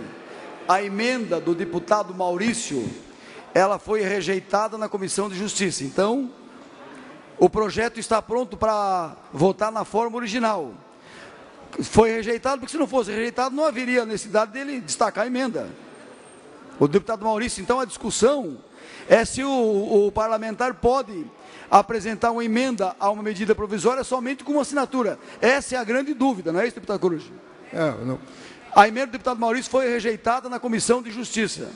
E: a emenda do deputado Maurício, ela foi rejeitada na Comissão de Justiça. Então, o projeto está pronto para votar na forma original. Foi rejeitado, porque se não fosse rejeitado, não haveria necessidade dele destacar a emenda. O deputado Maurício, então, a discussão é se o parlamentar pode apresentar uma emenda a uma medida provisória somente com uma assinatura. Essa é a grande dúvida, não é isso, deputado Coruja?
C: Não.
E: A emenda do deputado Maurício foi rejeitada na Comissão de Justiça.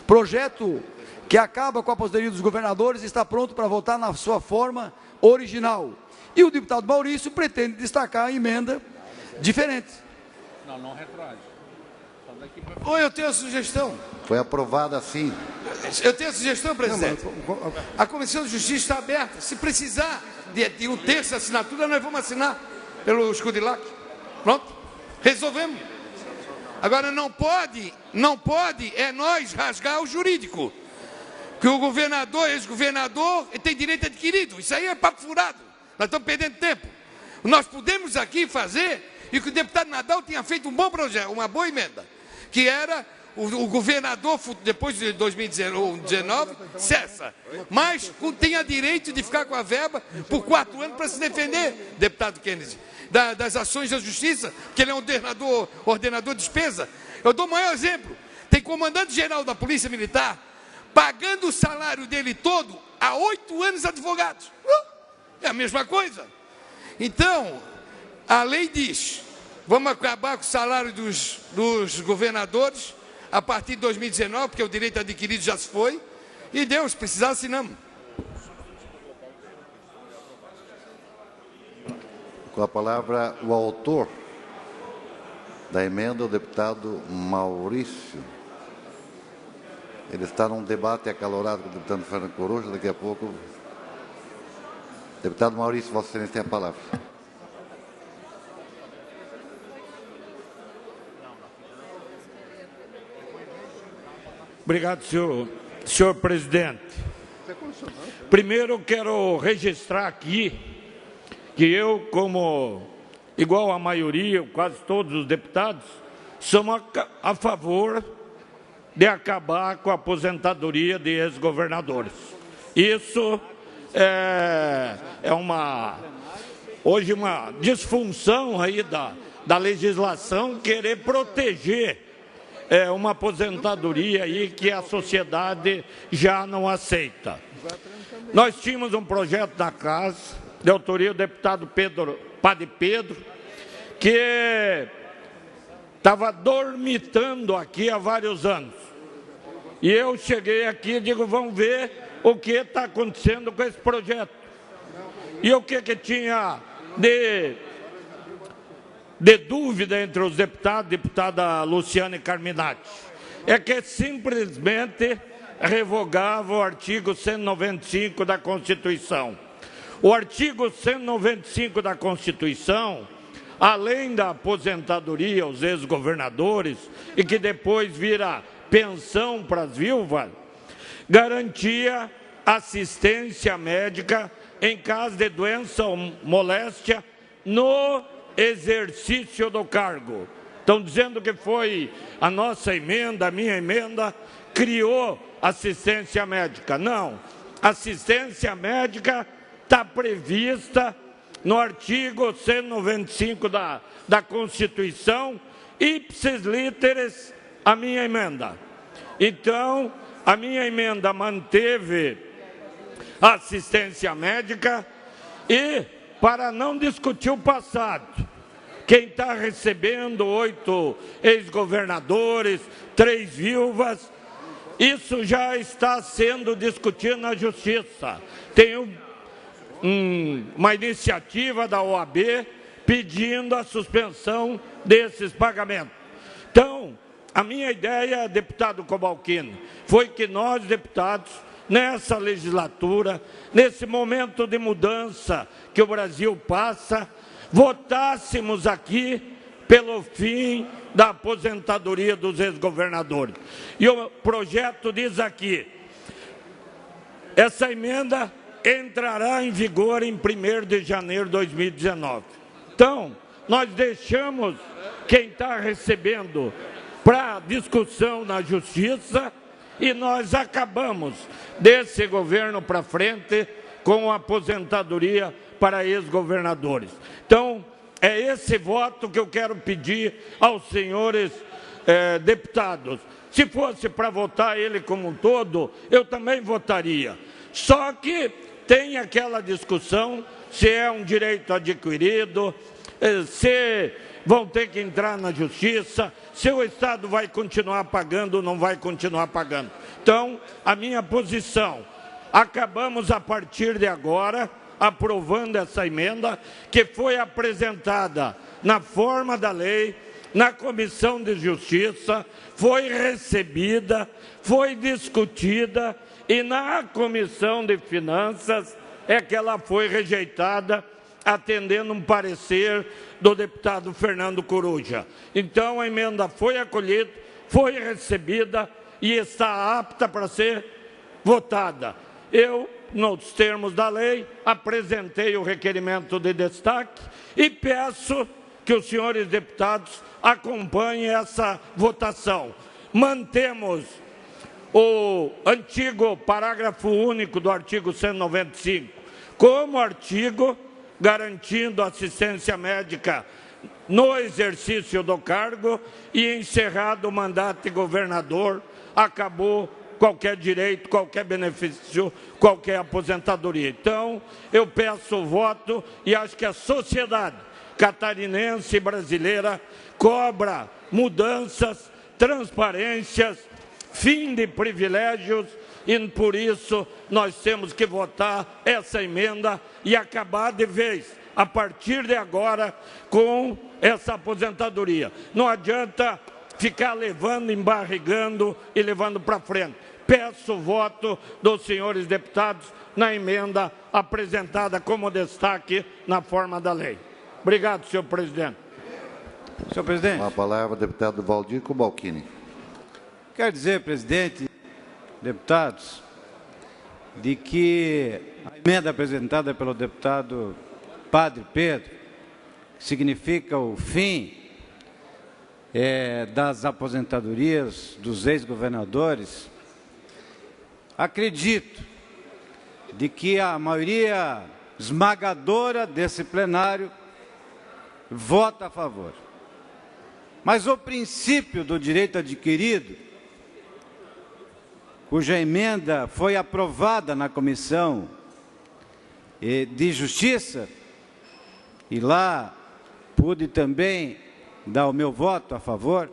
E: Projeto que acaba com a aposentadoria dos governadores está pronto para votar na sua forma original. E o deputado Maurício pretende destacar a emenda diferente.
G: Não retroage. Oi, eu tenho a sugestão.
A: Foi aprovada assim.
G: Eu tenho a sugestão, presidente. A Comissão de Justiça está aberta. Se precisar de um terço de assinatura, nós vamos assinar pelo Kudilark. Pronto? Resolvemos. Agora, não pode é nós rasgar o jurídico. Que o governador, ex-governador, tem direito adquirido. Isso aí é papo furado. Nós estamos perdendo tempo. Nós podemos aqui fazer, e que o deputado Nadal tenha feito um bom projeto, uma boa emenda. que era o governador, depois de 2019, cessa. Mas tenha direito de ficar com a verba por 4 anos para se defender, deputado Kennedy, das ações da justiça, porque ele é um ordenador de despesa. Eu dou o maior exemplo. Tem comandante-geral da Polícia Militar pagando o salário dele todo há 8 anos advogados. É a mesma coisa. Então, a lei diz, vamos acabar com o salário dos governadores a partir de 2019, porque o direito adquirido já se foi, e Deus, se precisar, assinamos.
A: Com a palavra, o autor da emenda, o deputado Maurício. Ele está num debate acalorado com o deputado Fernando Coruja, daqui a pouco. Deputado Maurício, Vossa Excelência tem a palavra.
K: Obrigado, senhor presidente. Primeiro, quero registrar aqui que eu, como igual a maioria, quase todos os deputados, somos a favor de acabar com a aposentadoria de ex-governadores. Isso é hoje uma disfunção aí da legislação querer proteger uma aposentadoria aí que a sociedade já não aceita. Nós tínhamos um projeto na casa, de autoria do deputado Padre Pedro, que estava dormitando aqui há vários anos. E eu cheguei aqui e digo, vamos ver o que está acontecendo com esse projeto. E o que tinha de dúvida entre os deputados, deputada Luciane Carminati, é que simplesmente revogava o artigo 195 da Constituição. O artigo 195 da Constituição, além da aposentadoria aos ex-governadores, e que depois vira pensão para as viúvas, garantia assistência médica em caso de doença ou moléstia no exercício do cargo. Estão dizendo que foi a nossa emenda, a minha emenda, criou assistência médica. Não, assistência médica está prevista no artigo 195 da Constituição, ipsis literis, a minha emenda. Então, a minha emenda manteve a assistência médica e, para não discutir o passado, quem está recebendo 8 ex-governadores, 3 viúvas, isso já está sendo discutido na Justiça. Tem uma iniciativa da OAB pedindo a suspensão desses pagamentos. Então, a minha ideia, deputado Cobalcini, foi que nós, deputados, nessa legislatura, nesse momento de mudança que o Brasil passa, votássemos aqui pelo fim da aposentadoria dos ex-governadores. E o projeto diz aqui, essa emenda entrará em vigor em 1º de janeiro de 2019. Então, nós deixamos quem está recebendo para discussão na Justiça e nós acabamos desse governo para frente com a aposentadoria para ex-governadores. Então, é esse voto que eu quero pedir aos senhores deputados. Se fosse para votar ele como um todo, eu também votaria. Só que tem aquela discussão se é um direito adquirido, se vão ter que entrar na Justiça, se o Estado vai continuar pagando ou não vai continuar pagando. Então, a minha posição, acabamos a partir de agora aprovando essa emenda que foi apresentada na forma da lei, na Comissão de Justiça, foi recebida, foi discutida e na Comissão de Finanças é que ela foi rejeitada, atendendo um parecer do deputado Fernando Coruja. Então, a emenda foi acolhida, foi recebida e está apta para ser votada. Eu, nos termos da lei, apresentei o requerimento de destaque e peço que os senhores deputados acompanhem essa votação. Mantemos o antigo parágrafo único do artigo 195 como artigo garantindo assistência médica no exercício do cargo e encerrado o mandato de governador, acabou qualquer direito, qualquer benefício, qualquer aposentadoria. Então, eu peço o voto e acho que a sociedade catarinense e brasileira cobra mudanças, transparências, fim de privilégios e, por isso, nós temos que votar essa emenda e acabar de vez, a partir de agora, com essa aposentadoria. Não adianta ficar levando, embarrigando e levando para frente. Peço o voto dos senhores deputados na emenda apresentada como destaque na forma da lei. Obrigado, senhor presidente.
F: Senhor presidente.
A: Com a palavra, deputado Valdir Kubalcini.
F: Quero dizer, presidente, deputados, de que a emenda apresentada pelo deputado Padre Pedro significa o fim das aposentadorias dos ex-governadores. Acredito de que a maioria esmagadora desse plenário vota a favor. Mas o princípio do direito adquirido, cuja emenda foi aprovada na Comissão de Justiça, e lá pude também dar o meu voto a favor,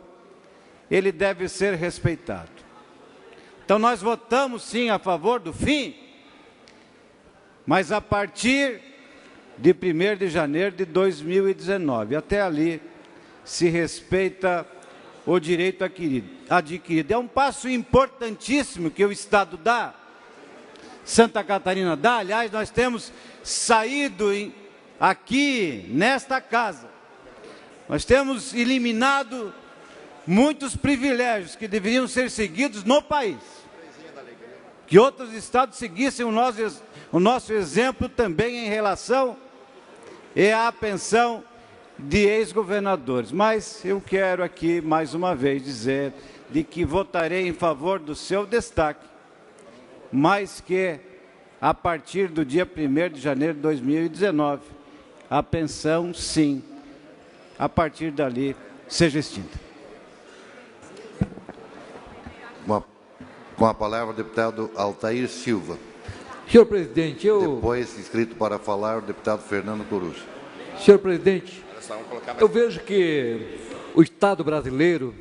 F: ele deve ser respeitado. Então nós votamos sim a favor do fim, mas a partir de 1º de janeiro de 2019, até ali se respeita o direito adquirido. É um passo importantíssimo que o Estado dá, Santa Catarina dá. Aliás, nós temos saído aqui, nesta casa, nós temos eliminado muitos privilégios que deveriam ser seguidos no país. Que outros estados seguissem o nosso exemplo também em relação à pensão de ex-governadores. Mas eu quero aqui, mais uma vez, dizer de que votarei em favor do seu destaque, mas que, a partir do dia 1º de janeiro de 2019, a pensão, sim, a partir dali, seja extinta.
A: Com a palavra, o deputado Altair Silva.
L: Senhor presidente,
A: Depois, inscrito para falar, o deputado Fernando Coruja.
L: Senhor presidente, eu vejo que o Estado brasileiro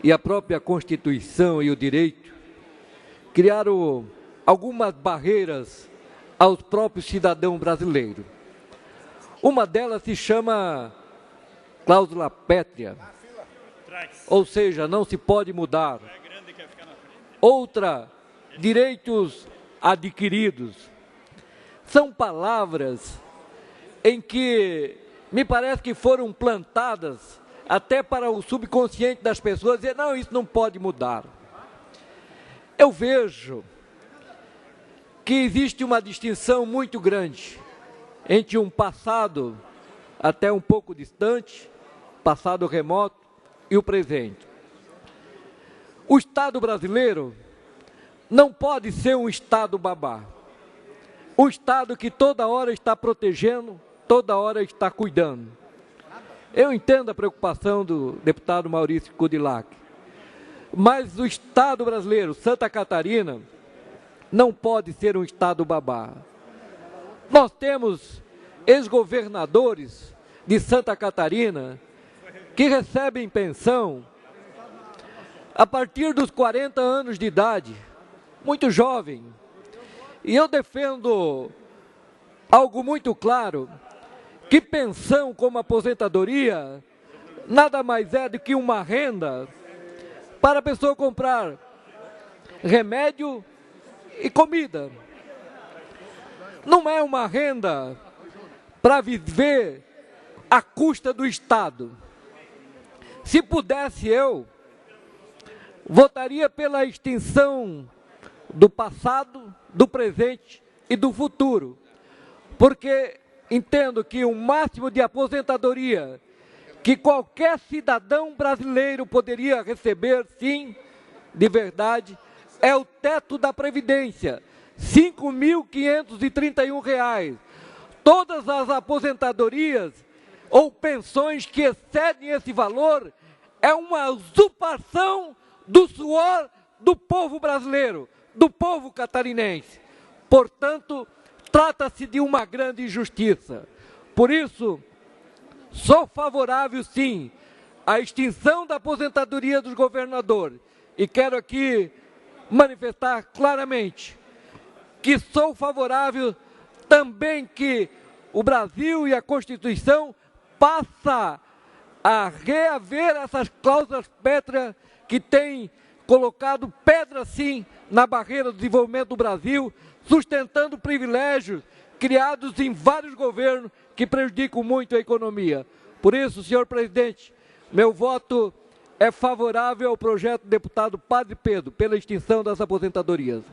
L: e a própria Constituição e o direito criaram algumas barreiras aos próprios cidadãos brasileiros. Uma delas se chama cláusula pétrea, ou seja, não se pode mudar. Outra, direitos adquiridos. São palavras em que me parece que foram plantadas até para o subconsciente das pessoas, dizer, não, isso não pode mudar. Eu vejo que existe uma distinção muito grande entre um passado até um pouco distante, passado remoto, e o presente. O Estado brasileiro não pode ser um Estado babá. Um Estado que toda hora está protegendo, toda hora está cuidando. Eu entendo a preocupação do deputado Maurício Kudilac, mas o Estado brasileiro, Santa Catarina, não pode ser um Estado babá. Nós temos ex-governadores de Santa Catarina que recebem pensão a partir dos 40 anos de idade, muito jovem. E eu defendo algo muito claro, que pensão como aposentadoria nada mais é do que uma renda para a pessoa comprar remédio e comida. Não é uma renda para viver à custa do Estado. Se pudesse, eu votaria pela extinção do passado, do presente e do futuro, porque entendo que o máximo de aposentadoria que qualquer cidadão brasileiro poderia receber, sim, de verdade, é o teto da Previdência, R$ 5.531. Todas as aposentadorias ou pensões que excedem esse valor é uma usurpação do suor do povo brasileiro, do povo catarinense. Portanto, trata-se de uma grande injustiça. Por isso, sou favorável, sim, à extinção da aposentadoria dos governadores. E quero aqui manifestar claramente que sou favorável também que o Brasil e a Constituição passem a reaver essas cláusulas pétreas que têm colocado pedra, sim, na barreira do desenvolvimento do Brasil, sustentando privilégios criados em vários governos que prejudicam muito a economia. Por isso, senhor presidente, meu voto é favorável ao projeto do deputado Padre Pedro, pela extinção das aposentadorias.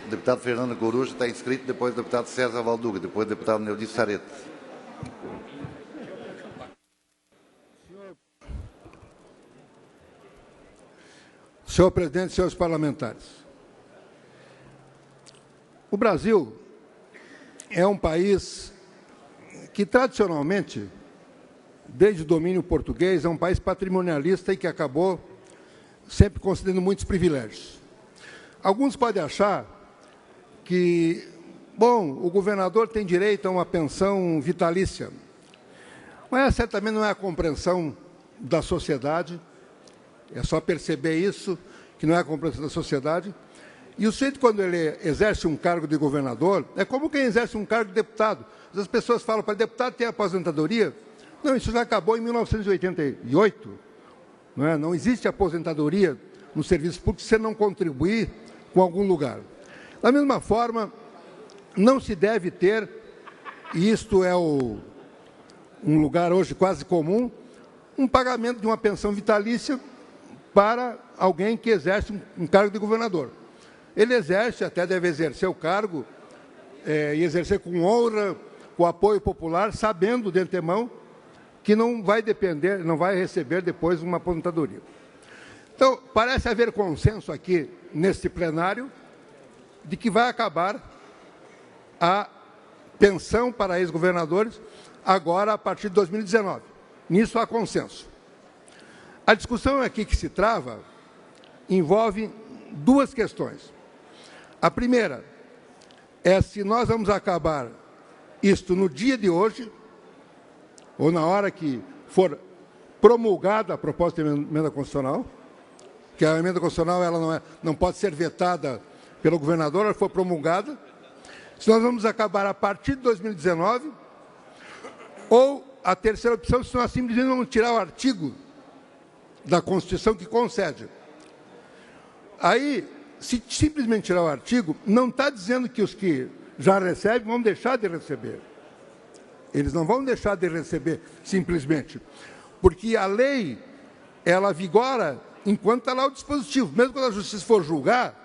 A: O deputado Fernando Coruja está inscrito, depois o deputado César Valduga, depois o deputado Neudi Sareta.
C: Senhor presidente, senhores parlamentares, o Brasil é um país que, tradicionalmente, desde o domínio português, é um país patrimonialista e que acabou sempre concedendo muitos privilégios. Alguns podem achar que, bom, o governador tem direito a uma pensão vitalícia. Mas essa também não é a compreensão da sociedade. É só perceber isso, que não é a compreensão da sociedade. E o sujeito, quando ele exerce um cargo de governador, é como quem exerce um cargo de deputado. As pessoas falam, para deputado tem aposentadoria. Não, isso já acabou em 1988. Não é? Não existe aposentadoria no serviço público se você não contribuir com algum lugar. Da mesma forma, não se deve ter, e isto é um lugar hoje quase comum, um pagamento de uma pensão vitalícia para alguém que exerce um cargo de governador. Ele exerce, até deve exercer o cargo, e exercer com honra, com apoio popular, sabendo de antemão que não vai depender, não vai receber depois uma aposentadoria. Então, parece haver consenso aqui, neste plenário, de que vai acabar a pensão para ex-governadores agora a partir de 2019. Nisso há consenso. A discussão aqui que se trava envolve duas questões. A primeira é se nós vamos acabar isto no dia de hoje, ou na hora que for promulgada a proposta de emenda constitucional, que a emenda constitucional ela não pode ser vetada pelo governador, ela for promulgada, se nós vamos acabar a partir de 2019, ou a terceira opção, se nós simplesmente vamos tirar o artigo da Constituição que concede. Aí, se simplesmente tirar o artigo, não está dizendo que os que já recebem vão deixar de receber. Eles não vão deixar de receber simplesmente, porque a lei, ela vigora enquanto está lá o dispositivo. Mesmo quando a justiça for julgar,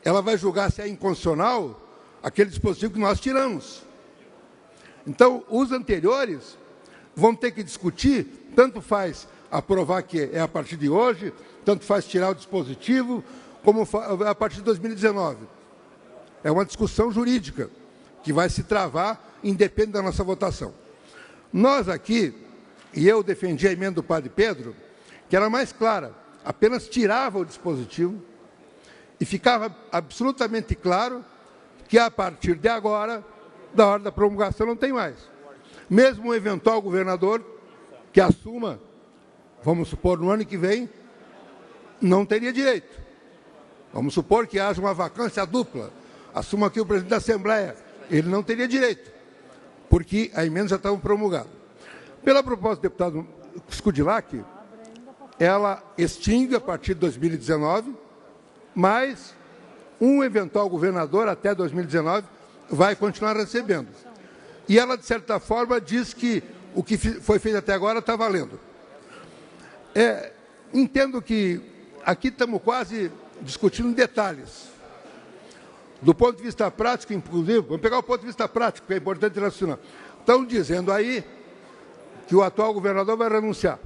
C: ela vai julgar se é inconstitucional aquele dispositivo que nós tiramos. Então, os anteriores vão ter que discutir, tanto faz aprovar que é a partir de hoje, tanto faz tirar o dispositivo, como a partir de 2019. É uma discussão jurídica que vai se travar independente da nossa votação. Nós aqui, e eu defendi a emenda do Padre Pedro, que era mais clara, apenas tirava o dispositivo e ficava absolutamente claro que a partir de agora, da hora da promulgação, não tem mais. Mesmo um eventual governador que assuma, vamos supor, no ano que vem, não teria direito. Vamos supor que haja uma vacância dupla, assuma aqui o presidente da Assembleia, ele não teria direito, porque a emenda já estava promulgada. Pela proposta do deputado Scudilacci, ela extingue a partir de 2019, mas um eventual governador até 2019 vai continuar recebendo. E ela, de certa forma, diz que o que foi feito até agora está valendo. Entendo que aqui estamos quase discutindo detalhes. Do ponto de vista prático, inclusive, vamos pegar o ponto de vista prático, que é importante relacionar. Estão dizendo aí que o atual governador vai renunciar.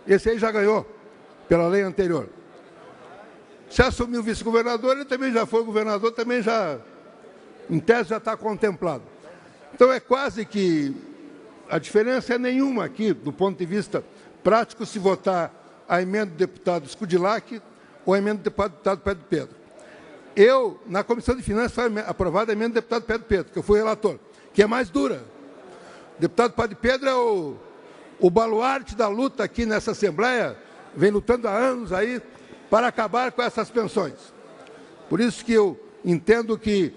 C: Esse aí já ganhou, pela lei anterior. Se assumiu o vice-governador, ele também já foi governador, também já, em tese, já está contemplado. Então é quase que a diferença é nenhuma aqui, do ponto de vista prático, se votar a emenda do deputado Scudilhac ou a emenda do deputado Pedro Pedro. Eu, na Comissão de Finanças, foi aprovada a emenda do deputado Pedro Pedro, que eu fui relator, que é mais dura. O deputado Pedro Pedro é o baluarte da luta aqui nessa Assembleia, vem lutando há anos aí para acabar com essas pensões. Por isso que eu entendo que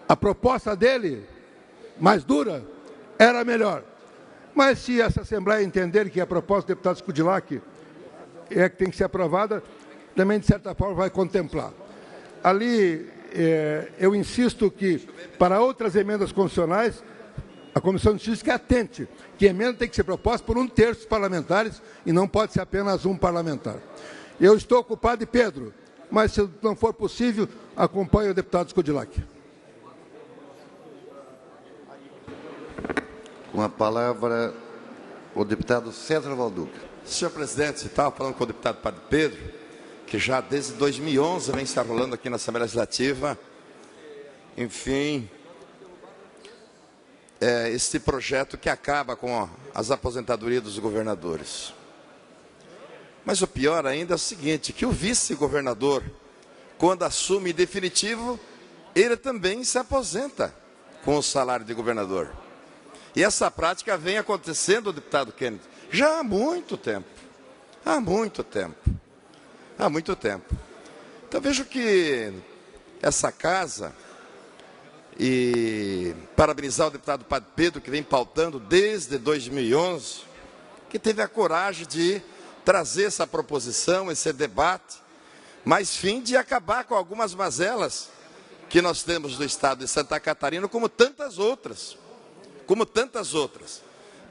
C: a proposta dele, mais dura, era melhor. Mas se essa Assembleia entender que a proposta do deputado Scudilhac é que tem que ser aprovada, também, de certa forma, vai contemplar. Ali, eu insisto que, para outras emendas constitucionais, a Comissão de Justiça que atente, que a emenda tem que ser proposta por 1/3 dos parlamentares e não pode ser apenas um parlamentar. Eu estou com o padre Pedro, mas se não for possível, acompanhe o deputado Scudilhac.
A: Com a palavra, o deputado César Valduca.
J: Senhor presidente, estava falando com o deputado Padre Pedro, que já desde 2011 vem se arrolando aqui na Assembleia Legislativa, enfim, este projeto que acaba com as aposentadorias dos governadores. Mas o pior ainda é o seguinte, que o vice-governador, quando assume definitivo, ele também se aposenta com o salário de governador. E essa prática vem acontecendo, deputado Kennedy, já há muito tempo. Há muito tempo. Há muito tempo. Então, vejo que essa casa, e parabenizar o deputado Padre Pedro, que vem pautando desde 2011, que teve a coragem de trazer essa proposição, esse debate, mas fim de acabar com algumas mazelas que nós temos no estado de Santa Catarina, como tantas outras,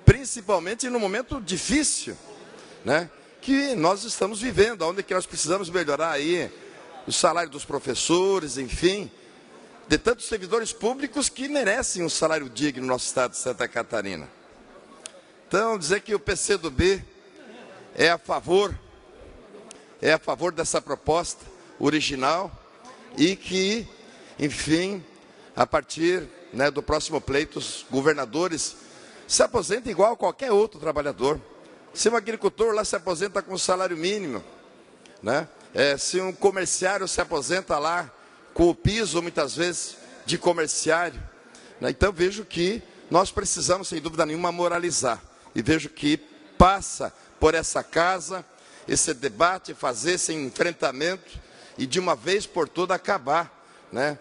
J: principalmente no momento difícil, né, que nós estamos vivendo, onde que nós precisamos melhorar aí o salário dos professores, enfim, de tantos servidores públicos que merecem um salário digno no nosso estado de Santa Catarina. Então, dizer que o PCdoB é a favor dessa proposta original e que, enfim, a partir, né, do próximo pleito, os governadores se aposentem igual a qualquer outro trabalhador. Se um agricultor lá se aposenta com salário mínimo, né? Se um comerciário se aposenta lá com o piso, muitas vezes, de comerciário, né? Então, vejo que nós precisamos, sem dúvida nenhuma, moralizar. E vejo que passa por essa casa, esse debate, fazer esse enfrentamento e, de uma vez por todas, acabar, né,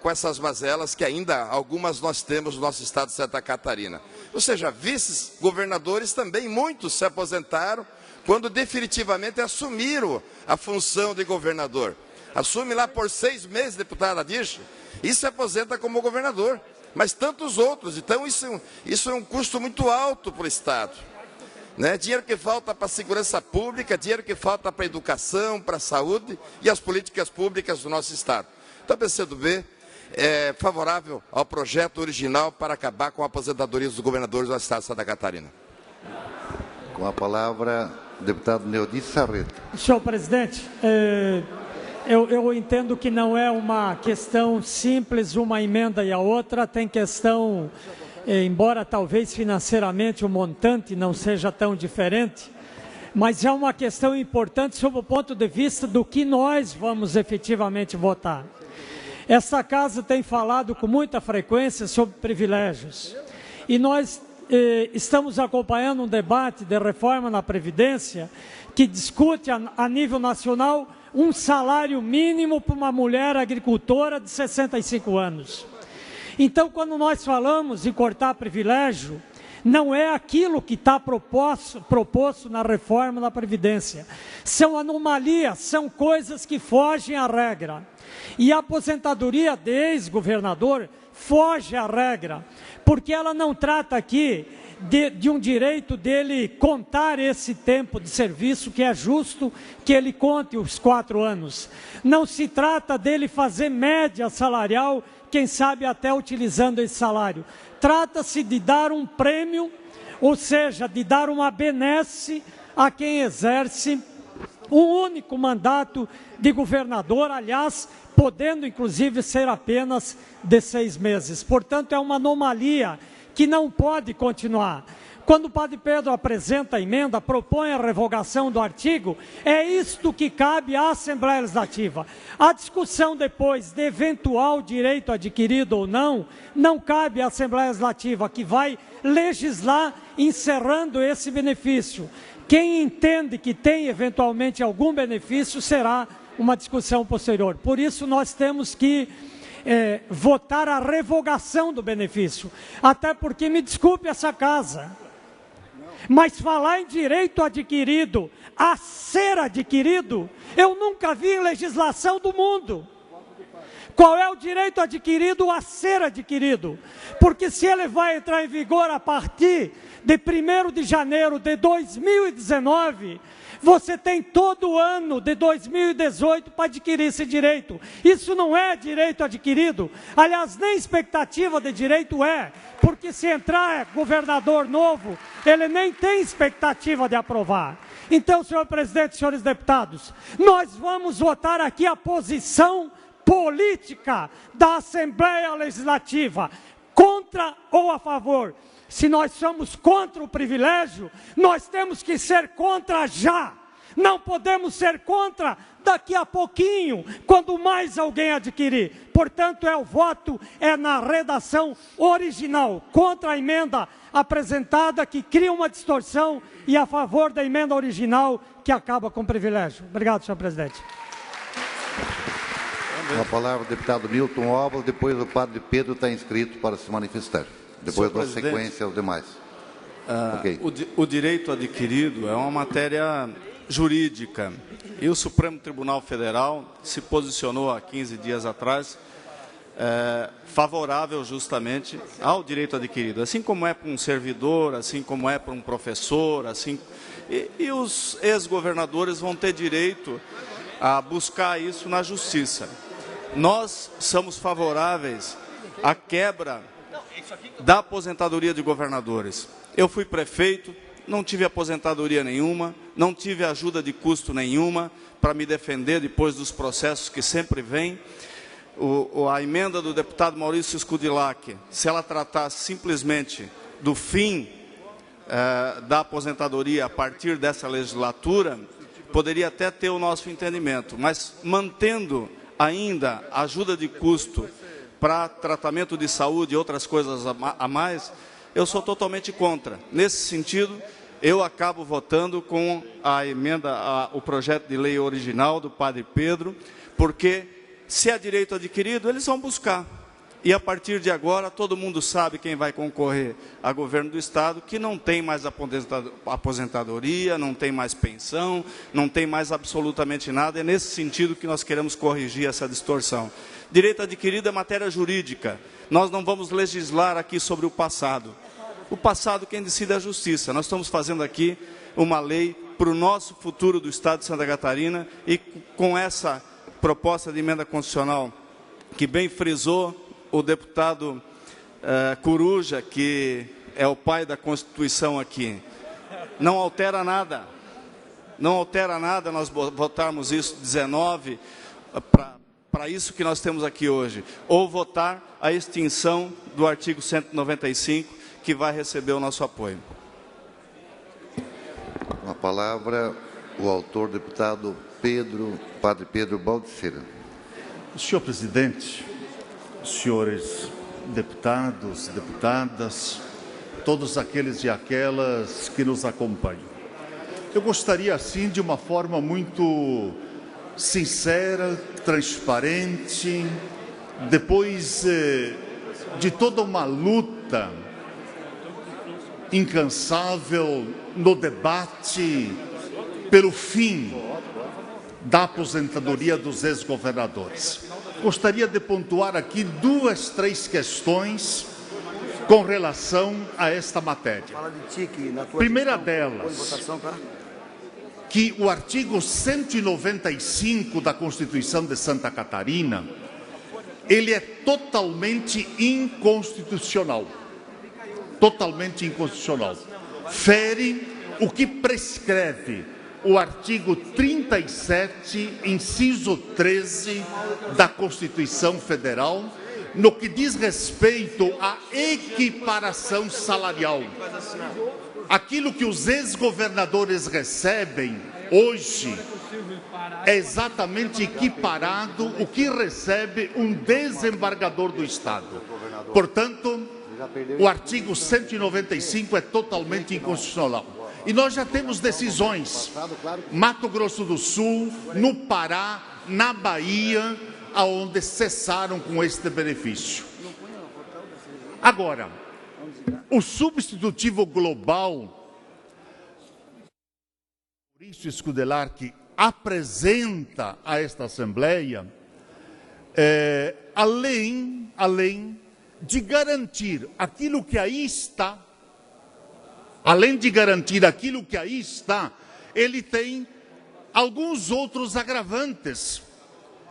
J: com essas mazelas que ainda algumas nós temos no nosso estado de Santa Catarina. Ou seja, vice-governadores também, muitos se aposentaram quando definitivamente assumiram a função de governador. Assume lá por 6 meses, deputada Dirce, e se aposenta como governador. Mas tantos outros. Então, isso é um custo muito alto para o estado. Né? Dinheiro que falta para a segurança pública, dinheiro que falta para a educação, para a saúde e as políticas públicas do nosso estado. Então, a PCdoB é favorável ao projeto original para acabar com a aposentadoria dos governadores do estado de Santa Catarina.
A: Com a palavra, o deputado Neudi Sarreta.
M: Senhor presidente, eu entendo que não é uma questão simples, uma emenda e a outra, tem questão, embora talvez financeiramente o montante não seja tão diferente, mas é uma questão importante sob o ponto de vista do que nós vamos efetivamente votar. Essa casa tem falado com muita frequência sobre privilégios e nós estamos acompanhando um debate de reforma na Previdência que discute a nível nacional um salário mínimo para uma mulher agricultora de 65 anos. Então, quando nós falamos em cortar privilégio, não é aquilo que está proposto na reforma da Previdência. São anomalias, são coisas que fogem à regra. E a aposentadoria de ex-governador foge à regra, porque ela não trata aqui de um direito dele contar esse tempo de serviço, que é justo que ele conte os 4 anos. Não se trata dele fazer média salarial, quem sabe até utilizando esse salário. Trata-se de dar um prêmio, ou seja, de dar uma benesse a quem exerce um único mandato de governador, aliás, podendo inclusive ser apenas de 6 meses. Portanto, é uma anomalia que não pode continuar. Quando o padre Pedro apresenta a emenda, propõe a revogação do artigo, é isto que cabe à Assembleia Legislativa. A discussão depois de eventual direito adquirido ou não, não cabe à Assembleia Legislativa, que vai legislar encerrando esse benefício. Quem entende que tem eventualmente algum benefício será uma discussão posterior. Por isso nós temos que votar a revogação do benefício. Até porque, me desculpe essa casa, mas falar em direito adquirido a ser adquirido, eu nunca vi em legislação do mundo. Qual é o direito adquirido a ser adquirido? Porque se ele vai entrar em vigor a partir de 1º de janeiro de 2019, você tem todo o ano de 2018 para adquirir esse direito. Isso não é direito adquirido. Aliás, nem expectativa de direito é, porque se entrar governador novo, ele nem tem expectativa de aprovar. Então, senhor presidente, senhores deputados, nós vamos votar aqui a posição política da Assembleia Legislativa, contra ou a favor. Se nós somos contra o privilégio, nós temos que ser contra já. Não podemos ser contra daqui a pouquinho, quando mais alguém adquirir. Portanto, o voto é na redação original, contra a emenda apresentada, que cria uma distorção, e a favor da emenda original, que acaba com o privilégio. Obrigado, senhor presidente.
A: Com a palavra o deputado Milton Óbolo, depois o padre Pedro está inscrito para se manifestar. Depois da sequência aos demais. Okay.
N: O direito adquirido é uma matéria jurídica e o Supremo Tribunal Federal se posicionou há 15 dias atrás favorável justamente ao direito adquirido, assim como é para um servidor, assim como é para um professor, assim, e os ex-governadores vão ter direito a buscar isso na justiça. Nós somos favoráveis à quebra da aposentadoria de governadores. Eu fui prefeito, não tive aposentadoria nenhuma, não tive ajuda de custo nenhuma para me defender depois dos processos que sempre vêm. A emenda do deputado Maurício Scudilhac, se ela tratasse simplesmente do fim da aposentadoria a partir dessa legislatura, poderia até ter o nosso entendimento, mas mantendo ainda ajuda de custo para tratamento de saúde e outras coisas a mais, eu sou totalmente contra. Nesse sentido, eu acabo votando com a emenda, o projeto de lei original do padre Pedro, porque se é direito adquirido, eles vão buscar. E a partir de agora, todo mundo sabe quem vai concorrer a governo do Estado, que não tem mais aposentadoria, não tem mais pensão, não tem mais absolutamente nada. É nesse sentido que nós queremos corrigir essa distorção. Direito adquirido é matéria jurídica. Nós não vamos legislar aqui sobre o passado. O passado quem decide é a justiça. Nós estamos fazendo aqui uma lei para o nosso futuro do Estado de Santa Catarina, e com essa proposta de emenda constitucional que bem frisou o deputado Coruja, que é o pai da Constituição aqui, não altera nada. Não altera nada nós votarmos isso 19 para isso que nós temos aqui hoje, ou votar a extinção do artigo 195, que vai receber o nosso apoio.
A: Com a palavra, o autor, deputado padre Pedro Baldissera.
O: Senhor presidente, senhores deputados, deputadas, todos aqueles e aquelas que nos acompanham. Eu gostaria, assim, de uma forma muito sincera, transparente, depois de toda uma luta incansável no debate pelo fim da aposentadoria dos ex-governadores. Gostaria de pontuar aqui 2, 3 questões com relação a esta matéria. Primeira delas, que o artigo 195 da Constituição de Santa Catarina ele é totalmente inconstitucional. Totalmente inconstitucional. Fere o que prescreve o artigo 37, inciso 13 da Constituição Federal, no que diz respeito à equiparação salarial. Aquilo que os ex-governadores recebem hoje é exatamente equiparado o que recebe um desembargador do Estado. Portanto, o artigo 195 é totalmente inconstitucional. E nós já temos decisões, Mato Grosso do Sul, no Pará, na Bahia, aonde cessaram com este benefício. Agora, o substitutivo global, Maurício Scudelar, que apresenta a esta Assembleia, além de garantir aquilo que aí está, ele tem alguns outros agravantes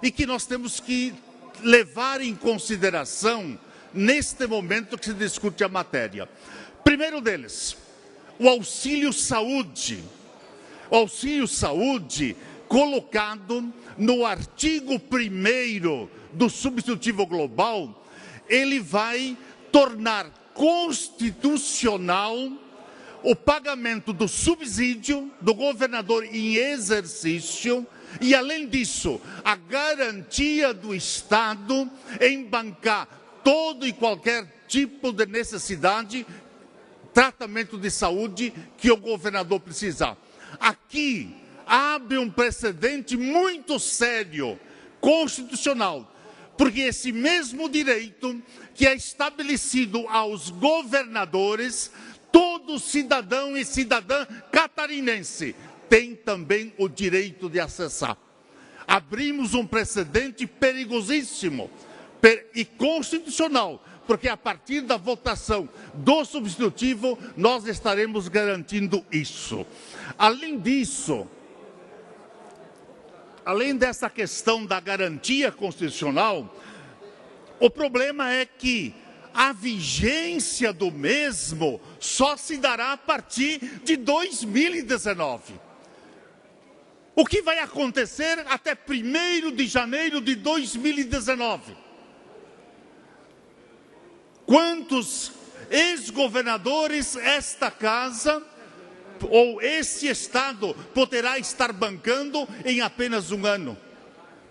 O: e que nós temos que levar em consideração neste momento que se discute a matéria. Primeiro deles, o auxílio saúde. O auxílio saúde colocado no artigo 1º do substitutivo global, ele vai tornar constitucional o pagamento do subsídio do governador em exercício e, além disso, a garantia do Estado em bancar todo e qualquer tipo de necessidade, tratamento de saúde que o governador precisar. Aqui abre um precedente muito sério, constitucional, porque esse mesmo direito que é estabelecido aos governadores, todo cidadão e cidadã catarinense tem também o direito de acessar. Abrimos um precedente perigosíssimo e constitucional, porque a partir da votação do substitutivo, nós estaremos garantindo isso. Além disso, além dessa questão da garantia constitucional, o problema é que a vigência do mesmo só se dará a partir de 2019. O que vai acontecer até 1º de janeiro de 2019? Quantos ex-governadores esta casa ou esse Estado poderá estar bancando em apenas um ano?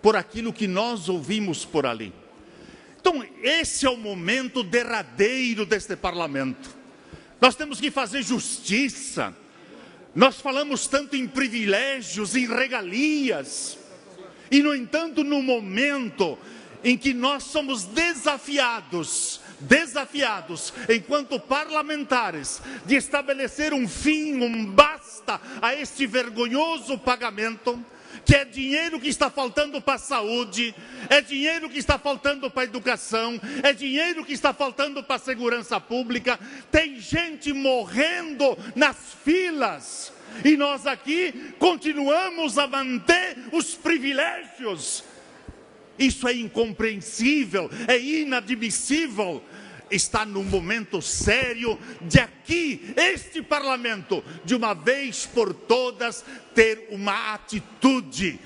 O: Por aquilo que nós ouvimos por ali. Então, esse é o momento derradeiro deste parlamento. Nós temos que fazer justiça. Nós falamos tanto em privilégios, em regalias. E, no entanto, no momento em que nós somos desafiados, enquanto parlamentares, de estabelecer um fim, um basta a este vergonhoso pagamento, que é dinheiro que está faltando para a saúde, é dinheiro que está faltando para a educação, é dinheiro que está faltando para a segurança pública, tem gente morrendo nas filas, e nós aqui continuamos a manter os privilégios. Isso é incompreensível, é inadmissível. Está num momento sério de aqui, este parlamento, de uma vez por todas, ter uma atitude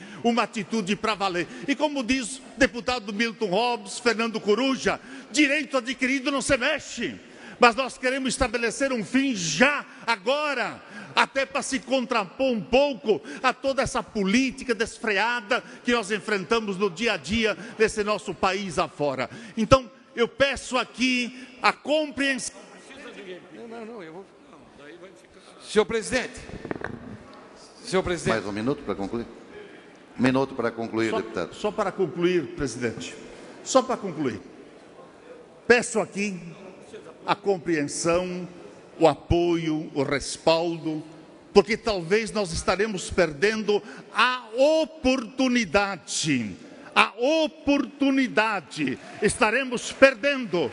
O: para valer. E como diz o deputado Milton Robles, Fernando Coruja, direito adquirido não se mexe. Mas nós queremos estabelecer um fim já, agora, até para se contrapor um pouco a toda essa política desfreada que nós enfrentamos no dia a dia desse nosso país afora. Então, eu peço aqui a compreensão.
P: Senhor presidente.
A: Mais um minuto para concluir? Um minuto para concluir, deputado.
O: Só para concluir, presidente. Só para concluir. Peço aqui a compreensão, o apoio, o respaldo, porque talvez nós estaremos perdendo a oportunidade, estaremos perdendo,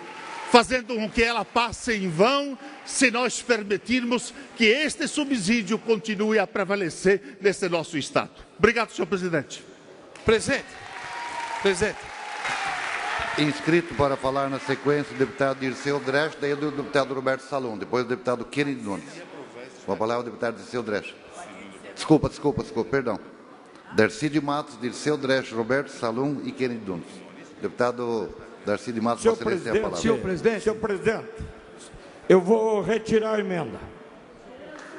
O: fazendo com que ela passe em vão, se nós permitirmos que este subsídio continue a prevalecer nesse nosso Estado. Obrigado, senhor presidente.
P: Presidente.
A: Inscrito para falar na sequência o deputado Dirceu Dresch, daí o deputado Roberto Salum, depois o deputado Kennedy Nunes. Com a palavra o deputado Dirceu Dresch. Desculpa, perdão. Darcy de Matos, Dirceu Dresch, Roberto Salum e Kennedy Nunes. Deputado Darcy de Matos, Vossa Excelência, tem a palavra.
K: Senhor presidente, eu vou retirar a emenda.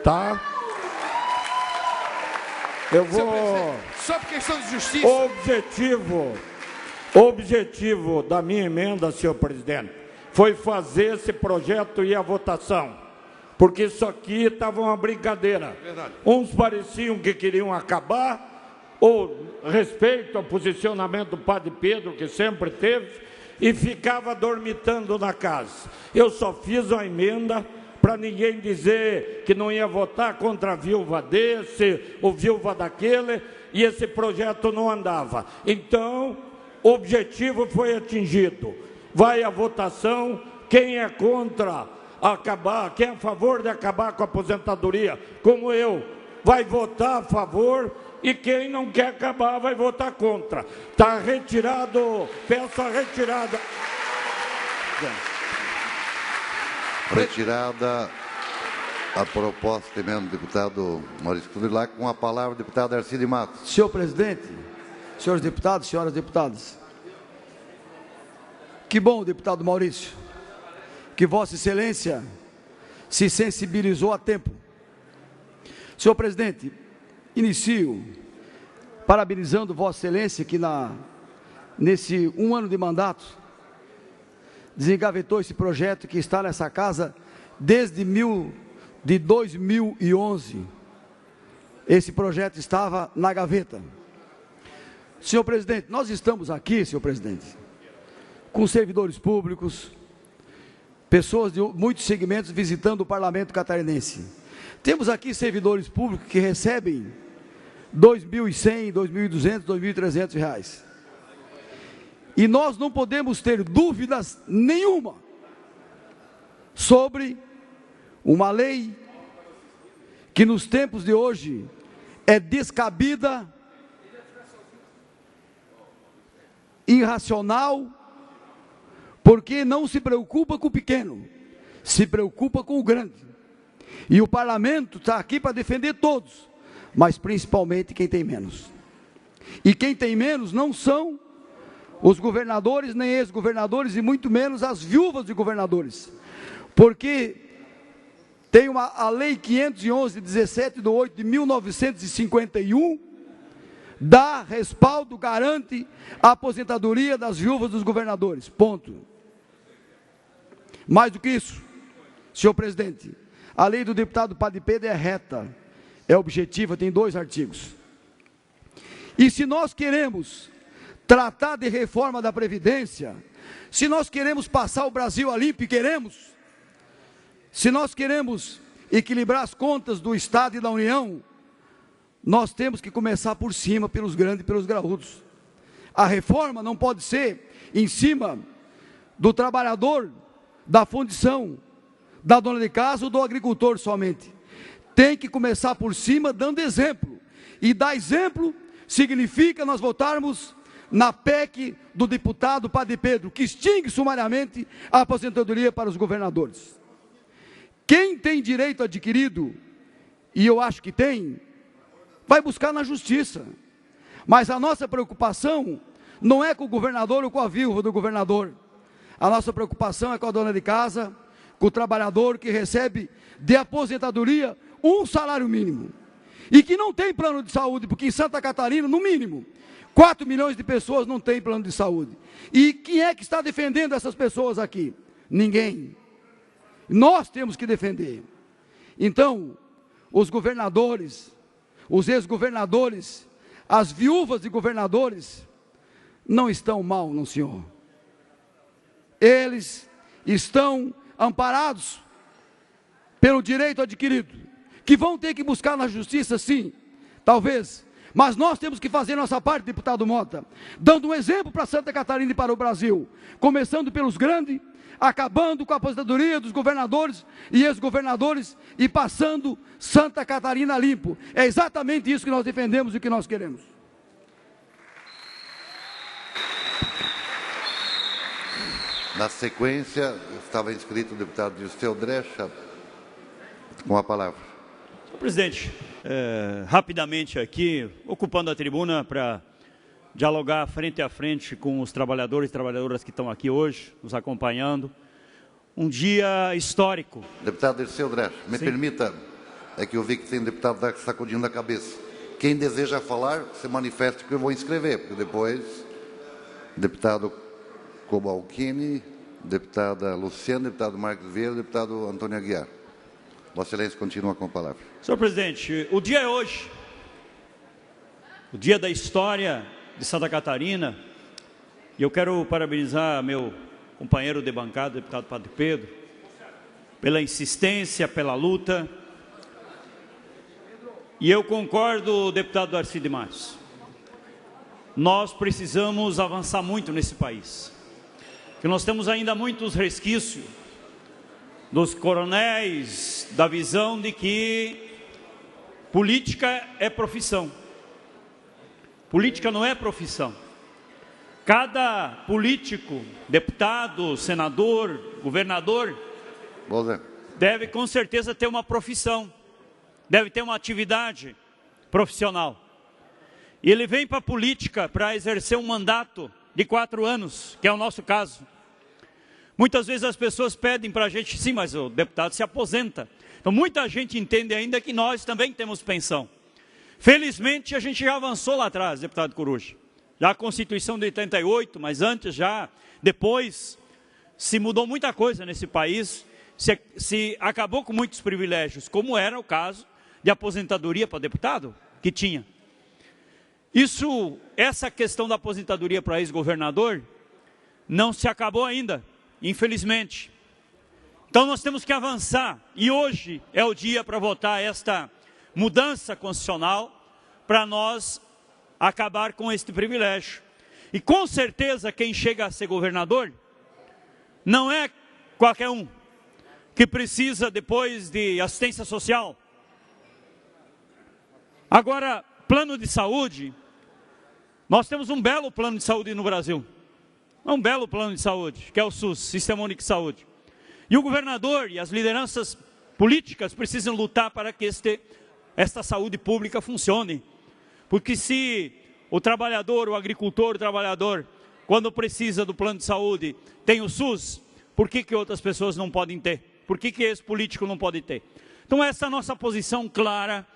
K: Tá? Eu vou...
P: Só por questão de justiça.
K: O objetivo da minha emenda, senhor presidente, foi fazer esse projeto ir à votação. Porque isso aqui estava uma brincadeira.
P: Verdade.
K: Uns pareciam que queriam acabar, ou respeito ao posicionamento do padre Pedro, que sempre teve, e ficava dormitando na casa. Eu só fiz uma emenda para ninguém dizer que não ia votar contra a viúva desse, ou viúva daquele, e esse projeto não andava. Então, o objetivo foi atingido. Vai à votação, quem é contra acabar, quem é a favor de acabar com a aposentadoria, como eu, vai votar a favor, e quem não quer acabar vai votar contra. Está retirado, peço a retirada.
A: Retirada a proposta emenda do deputado Maurício Cludilac, com a palavra o deputado Darcy de Matos.
E: Senhor presidente, senhores deputados, senhoras deputadas, que bom, deputado Maurício, que Vossa Excelência se sensibilizou a tempo. Senhor presidente, inicio parabenizando Vossa Excelência que nesse 1 ano de mandato desengavetou esse projeto que está nessa casa desde 2011. Esse projeto estava na gaveta. Senhor presidente, nós estamos aqui, senhor presidente, com servidores públicos, pessoas de muitos segmentos visitando o parlamento catarinense. Temos aqui servidores públicos que recebem R$ 2.100, R$ 2.200, R$ 2.300. E nós não podemos ter dúvidas nenhuma sobre uma lei que nos tempos de hoje é descabida, irracional, porque não se preocupa com o pequeno, se preocupa com o grande. E o parlamento está aqui para defender todos, mas principalmente quem tem menos. E quem tem menos não são os governadores, nem ex-governadores, e muito menos as viúvas de governadores. Porque tem a Lei 511, 17/8/1951, dá respaldo, garante a aposentadoria das viúvas dos governadores. Ponto. Mais do que isso, senhor presidente, a lei do deputado Padre Pedro é reta, é objetiva, tem 2 artigos. E se nós queremos tratar de reforma da Previdência, se nós queremos passar o Brasil a limpo, e queremos, se nós queremos equilibrar as contas do Estado e da União, nós temos que começar por cima, pelos grandes e pelos graúdos. A reforma não pode ser em cima do trabalhador, da fundição, da dona de casa ou do agricultor somente. Tem que começar por cima, dando exemplo. E dar exemplo significa nós votarmos na PEC do deputado Padre Pedro, que extingue sumariamente a aposentadoria para os governadores. Quem tem direito adquirido, e eu acho que tem, vai buscar na justiça. Mas a nossa preocupação não é com o governador ou com a viúva do governador. A nossa preocupação é com a dona de casa, com o trabalhador que recebe de aposentadoria um salário mínimo. E que não tem plano de saúde, porque em Santa Catarina, no mínimo, 4 milhões de pessoas não têm plano de saúde. E quem é que está defendendo essas pessoas aqui? Ninguém. Nós temos que defender. Então, os governadores, os ex-governadores, as viúvas de governadores, não estão mal, não, senhor. Eles estão amparados pelo direito adquirido, que vão ter que buscar na justiça, sim, talvez, mas nós temos que fazer nossa parte, deputado Mota, dando um exemplo para Santa Catarina e para o Brasil, começando pelos grandes, acabando com a aposentadoria dos governadores e ex-governadores e passando Santa Catarina limpo. É exatamente isso que nós defendemos e que nós queremos.
A: Na sequência, estava inscrito o deputado Dirceu Dresch, com a palavra.
H: Senhor presidente, rapidamente aqui, ocupando a tribuna para dialogar frente a frente com os trabalhadores e trabalhadoras que estão aqui hoje, nos acompanhando. Um dia histórico.
A: Deputado Dirceu Dresch, me permita, é que eu vi que tem deputado sacudindo a cabeça. Quem deseja falar, se manifeste que eu vou inscrever, porque depois, deputado Cobalcini, deputada Luciana, deputado Marcos Vieira, deputado Antônio Aguiar. Vossa Excelência continua com a palavra.
H: Senhor presidente, o dia é hoje, o dia da história de Santa Catarina, e eu quero parabenizar meu companheiro de bancada, deputado Padre Pedro, pela insistência, pela luta, e eu concordo, deputado Darcy de Matos, nós precisamos avançar muito nesse país, que nós temos ainda muitos resquícios dos coronéis, da visão de que política é profissão. Política não é profissão. Cada político, deputado, senador, governador, deve com certeza ter uma profissão, deve ter uma atividade profissional. E ele vem para a política para exercer um mandato de 4 anos, que é o nosso caso. Muitas vezes as pessoas pedem para a gente, sim, mas o deputado se aposenta. Então muita gente entende ainda que nós também temos pensão. Felizmente a gente já avançou lá atrás, deputado Coruja. Já a Constituição de 88, mas antes já, depois, se mudou muita coisa nesse país, se acabou com muitos privilégios, como era o caso de aposentadoria para deputado, que tinha. Essa questão da aposentadoria para ex-governador, não se acabou ainda, infelizmente. Então nós temos que avançar, e hoje é o dia para votar esta mudança constitucional, para nós acabar com este privilégio. E com certeza quem chega a ser governador não é qualquer um que precisa depois de assistência social. Agora, plano de saúde, nós temos um belo plano de saúde no Brasil. Um belo plano de saúde, que é o SUS, Sistema Único de Saúde. E o governador e as lideranças políticas precisam lutar para que esta saúde pública funcione. Porque se o trabalhador, o agricultor, o trabalhador, quando precisa do plano de saúde, tem o SUS, por que outras pessoas não podem ter? Por que esse político não pode ter? Então essa é a nossa posição clara.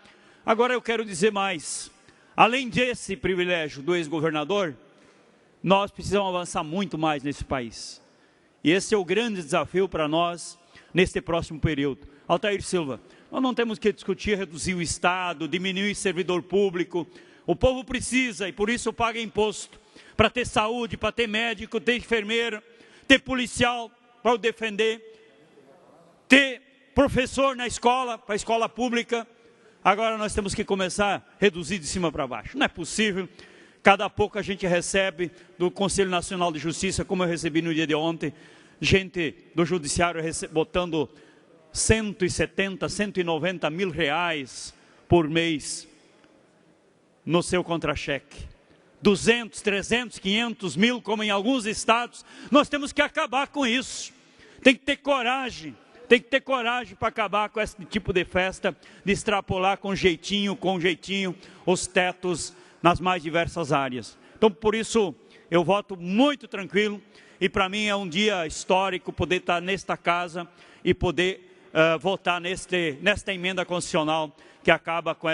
H: Agora eu quero dizer mais. Além desse privilégio do ex-governador, nós precisamos avançar muito mais nesse país. E esse é o grande desafio para nós neste próximo período. Altair Silva, nós não temos que discutir reduzir o Estado, diminuir o servidor público. O povo precisa e por isso paga imposto. Para ter saúde, para ter médico, ter enfermeiro, ter policial para o defender, ter professor na escola, para a escola pública. Agora nós temos que começar a reduzir de cima para baixo. Não é possível. Cada pouco a gente recebe do Conselho Nacional de Justiça, como eu recebi no dia de ontem, gente do Judiciário botando 170, 190 mil reais por mês no seu contra-cheque. 200, 300, 500 mil, como em alguns estados. Nós temos que acabar com isso. Tem que ter coragem. Tem que ter coragem para acabar com esse tipo de festa, de extrapolar com jeitinho, os tetos nas mais diversas áreas. Então, por isso, eu voto muito tranquilo e para mim é um dia histórico poder estar nesta casa e poder votar nesta emenda constitucional que acaba com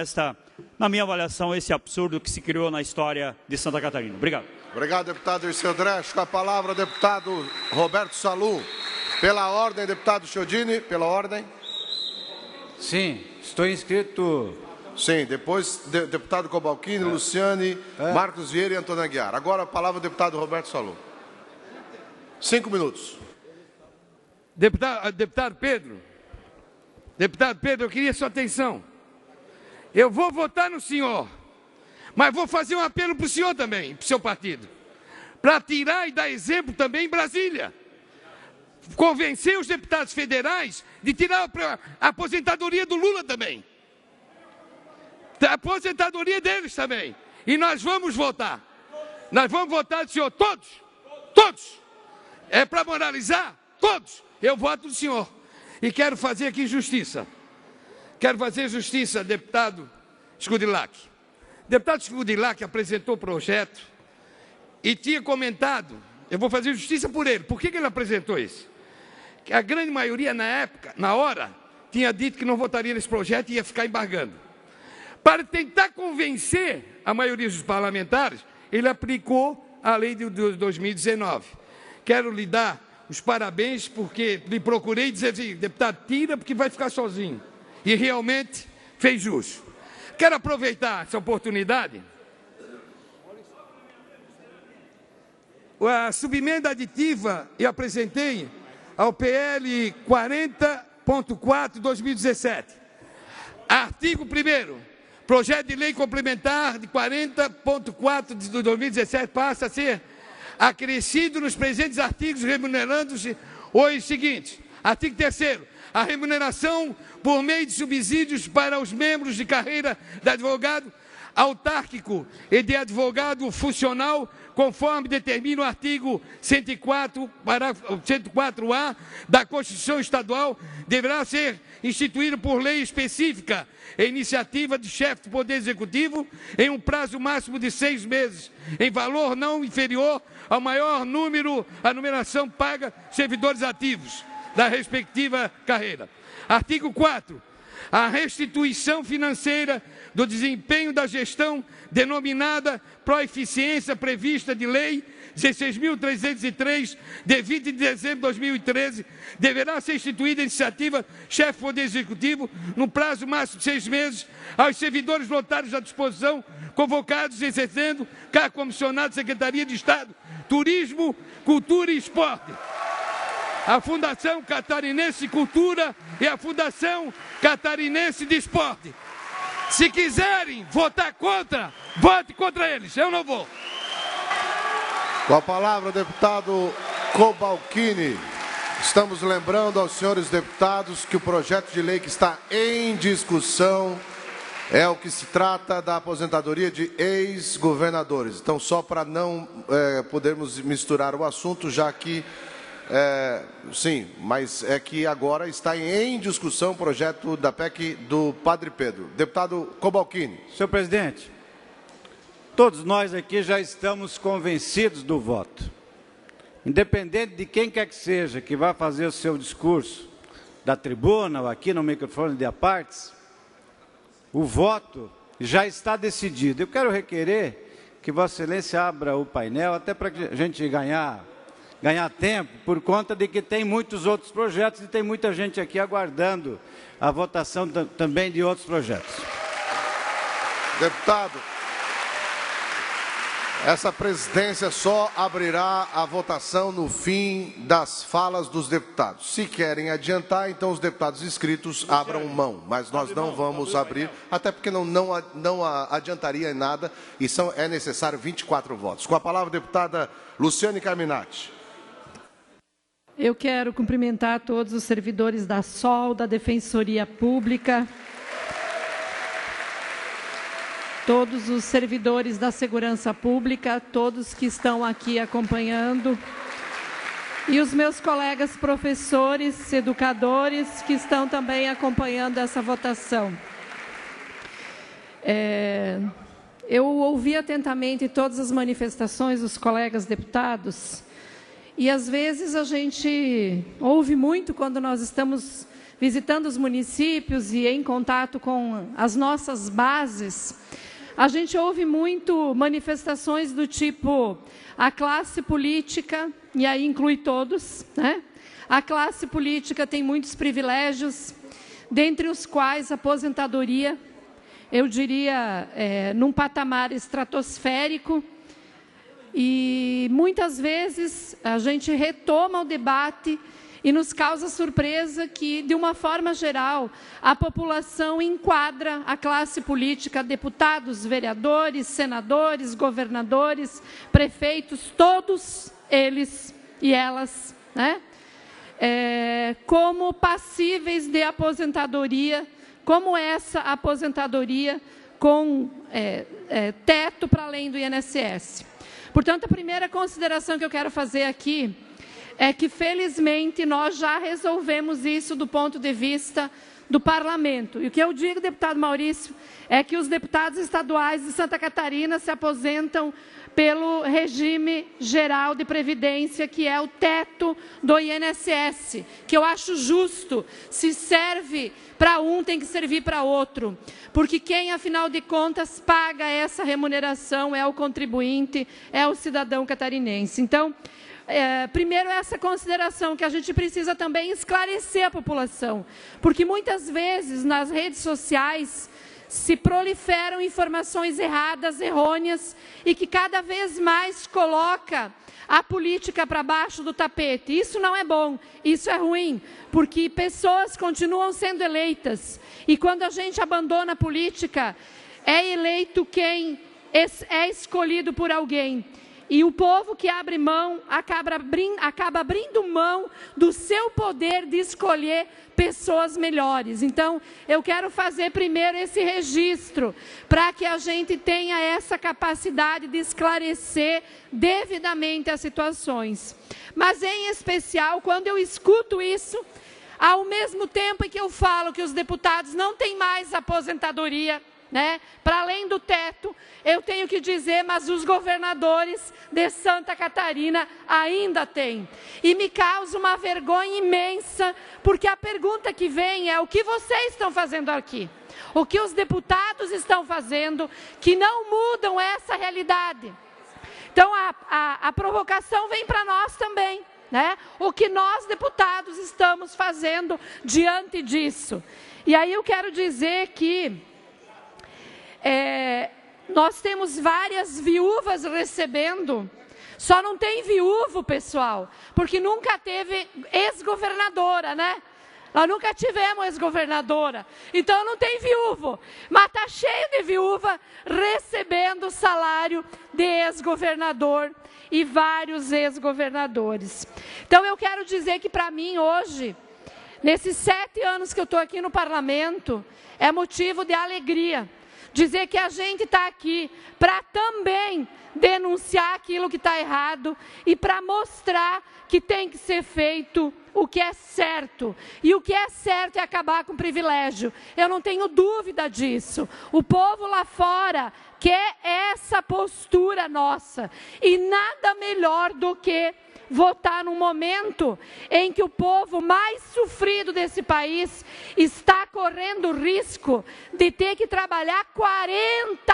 H: na minha avaliação, esse absurdo que se criou na história de Santa Catarina. Obrigado.
D: Obrigado, deputado Dirceu Dresch. Com a palavra, o deputado Roberto Salum. Pela ordem, deputado Chiodini, pela ordem.
F: Sim, estou inscrito.
D: Sim, depois deputado Cobalcini, Luciane, Marcos Vieira e Antônio Aguiar. Agora a palavra, deputado Roberto Salum. 5 minutos.
G: Deputado Pedro, eu queria sua atenção. Eu vou votar no senhor, mas vou fazer um apelo para o senhor também, para o seu partido, para tirar e dar exemplo também em Brasília. Convencer os deputados federais de tirar a aposentadoria do Lula também. A aposentadoria deles também. E nós vamos votar. Nós vamos votar, senhor, todos. É para moralizar? Todos. Eu voto no senhor. E quero fazer aqui justiça. Quero fazer justiça, deputado Scudilhac. Deputado Scudilhac apresentou o projeto e tinha comentado, eu vou fazer justiça por ele. Por que ele apresentou isso? Que a grande maioria na época, na hora, tinha dito que não votaria nesse projeto e ia ficar embargando. Para tentar convencer a maioria dos parlamentares, ele aplicou a lei de 2019. Quero lhe dar os parabéns, porque lhe procurei dizer assim, deputado, tira porque vai ficar sozinho. E realmente fez jus. Quero aproveitar essa oportunidade. A subemenda aditiva eu apresentei ao PL 40.4 2017. Artigo 1º. Projeto de lei complementar de 40.4 de 2017 passa a ser acrescido nos presentes artigos, remunerando-se os seguintes. Artigo 3º. A remuneração por meio de subsídios para os membros de carreira de advogado autárquico e de advogado funcional, conforme determina o artigo 104, parágrafo 104A da Constituição Estadual, deverá ser instituído por lei específica em iniciativa do chefe do Poder Executivo em um prazo máximo de 6 meses, em valor não inferior ao maior número, a numeração paga servidores ativos da respectiva carreira. Artigo 4. A restituição financeira do desempenho da gestão denominada proeficiência prevista de lei 16.303, de 20 de dezembro de 2013, deverá ser instituída a iniciativa chefe do Poder Executivo, no prazo máximo de 6 meses, aos servidores lotados à disposição, convocados e exercendo cargo comissionado de Secretaria de Estado, Turismo, Cultura e Esporte, a Fundação Catarinense de Cultura e a Fundação Catarinense de Esporte. Se quiserem votar contra, vote contra eles. Eu não vou.
D: Com a palavra, o deputado Cobalcini. Estamos lembrando aos senhores deputados que o projeto de lei que está em discussão é o que se trata da aposentadoria de ex-governadores. Então, só para não podermos misturar o assunto, já que sim, mas é que agora está em discussão o projeto da PEC do Padre Pedro. Deputado Cobalcini.
F: Senhor presidente, todos nós aqui já estamos convencidos do voto. Independente de quem quer que seja que vá fazer o seu discurso da tribuna ou aqui no microfone de apartes, o voto já está decidido. Eu quero requerer que Vossa Excelência abra o painel, até para a gente ganhar tempo, por conta de que tem muitos outros projetos e tem muita gente aqui aguardando a votação também de outros projetos.
D: Deputado, essa presidência só abrirá a votação no fim das falas dos deputados. Se querem adiantar, então os deputados inscritos abram mão, mas nós não vamos abrir, até porque não adiantaria em nada e é necessário 24 votos. Com a palavra, a deputada Luciane Carminati.
Q: Eu quero cumprimentar todos os servidores da SOL, da Defensoria Pública, todos os servidores da Segurança Pública, todos que estão aqui acompanhando, e os meus colegas professores, educadores, que estão também acompanhando essa votação. Eu ouvi atentamente todas as manifestações dos colegas deputados, e às vezes a gente ouve muito quando nós estamos visitando os municípios e em contato com as nossas bases, a gente ouve muito manifestações do tipo, a classe política, e aí inclui todos, né? A classe política tem muitos privilégios, dentre os quais a aposentadoria, eu diria, num patamar estratosférico, e muitas vezes a gente retoma o debate e nos causa surpresa que, de uma forma geral, a população enquadra a classe política, deputados, vereadores, senadores, governadores, prefeitos, todos eles e elas, né, como passíveis de aposentadoria, como essa aposentadoria com teto para além do INSS. Portanto, a primeira consideração que eu quero fazer aqui é que, felizmente, nós já resolvemos isso do ponto de vista do Parlamento. E o que eu digo, deputado Maurício, é que os deputados estaduais de Santa Catarina se aposentam pelo regime geral de previdência, que é o teto do INSS, que eu acho justo. Se serve para um, tem que servir para outro, porque quem, afinal de contas, paga essa remuneração é o contribuinte, é o cidadão catarinense. Então, primeiro, essa consideração que a gente precisa também esclarecer a população, porque muitas vezes nas redes sociais se proliferam informações erradas, errôneas, e que cada vez mais coloca a política para baixo do tapete. Isso não é bom, isso é ruim, porque pessoas continuam sendo eleitas, e quando a gente abandona a política, é eleito quem é escolhido por alguém. E o povo que abre mão, acaba abrindo mão do seu poder de escolher pessoas melhores. Então, eu quero fazer primeiro esse registro, para que a gente tenha essa capacidade de esclarecer devidamente as situações. Mas, em especial, quando eu escuto isso, ao mesmo tempo em que eu falo que os deputados não têm mais aposentadoria, para além do teto, eu tenho que dizer, mas os governadores de Santa Catarina ainda têm. E me causa uma vergonha imensa, porque a pergunta que vem é: o que vocês estão fazendo aqui? O que os deputados estão fazendo que não mudam essa realidade? Então, a provocação vem para nós também. O que nós, deputados, estamos fazendo diante disso? E aí eu quero dizer que nós temos várias viúvas recebendo, só não tem viúvo, pessoal, porque nunca teve ex-governadora, Nós nunca tivemos ex-governadora, então não tem viúvo, mas está cheio de viúva recebendo salário de ex-governador e vários ex-governadores. Então eu quero dizer que, para mim, hoje, nesses 7 anos que eu estou aqui no parlamento, é motivo de alegria dizer que a gente está aqui para também denunciar aquilo que está errado e para mostrar que tem que ser feito o que é certo. E o que é certo é acabar com o privilégio. Eu não tenho dúvida disso. O povo lá fora quer essa postura nossa. E nada melhor do que votar num momento em que o povo mais sofrido desse país está correndo risco de ter que trabalhar 40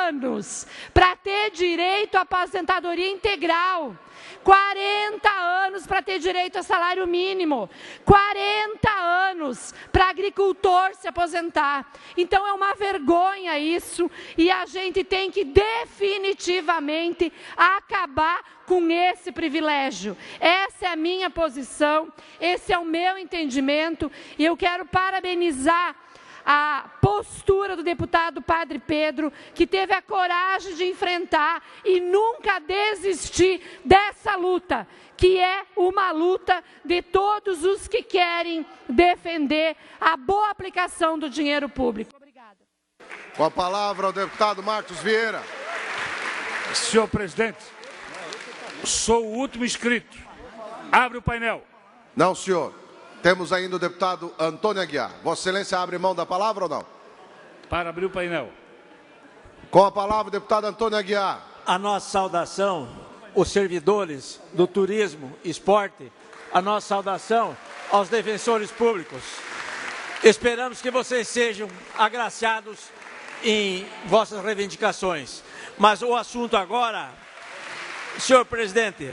Q: anos para ter direito à aposentadoria integral. 40 anos para ter direito a salário mínimo, 40 anos para agricultor se aposentar. Então é uma vergonha isso, e a gente tem que definitivamente acabar com esse privilégio. Essa é a minha posição, esse é o meu entendimento, e eu quero parabenizar a postura do deputado Padre Pedro, que teve a coragem de enfrentar e nunca desistir dessa luta, que é uma luta de todos os que querem defender a boa aplicação do dinheiro público. Obrigada.
D: Com a palavra o deputado Marcos Vieira.
K: Senhor presidente, sou o último inscrito. Abre o painel.
D: Não, senhor. Temos ainda o deputado Antônio Aguiar. Vossa Excelência abre mão da palavra ou não?
K: Para abrir o painel.
D: Com a palavra o deputado Antônio Aguiar.
R: A nossa saudação, os servidores do turismo, esporte, a nossa saudação aos defensores públicos. Esperamos que vocês sejam agraciados em vossas reivindicações. Mas o assunto agora, senhor presidente,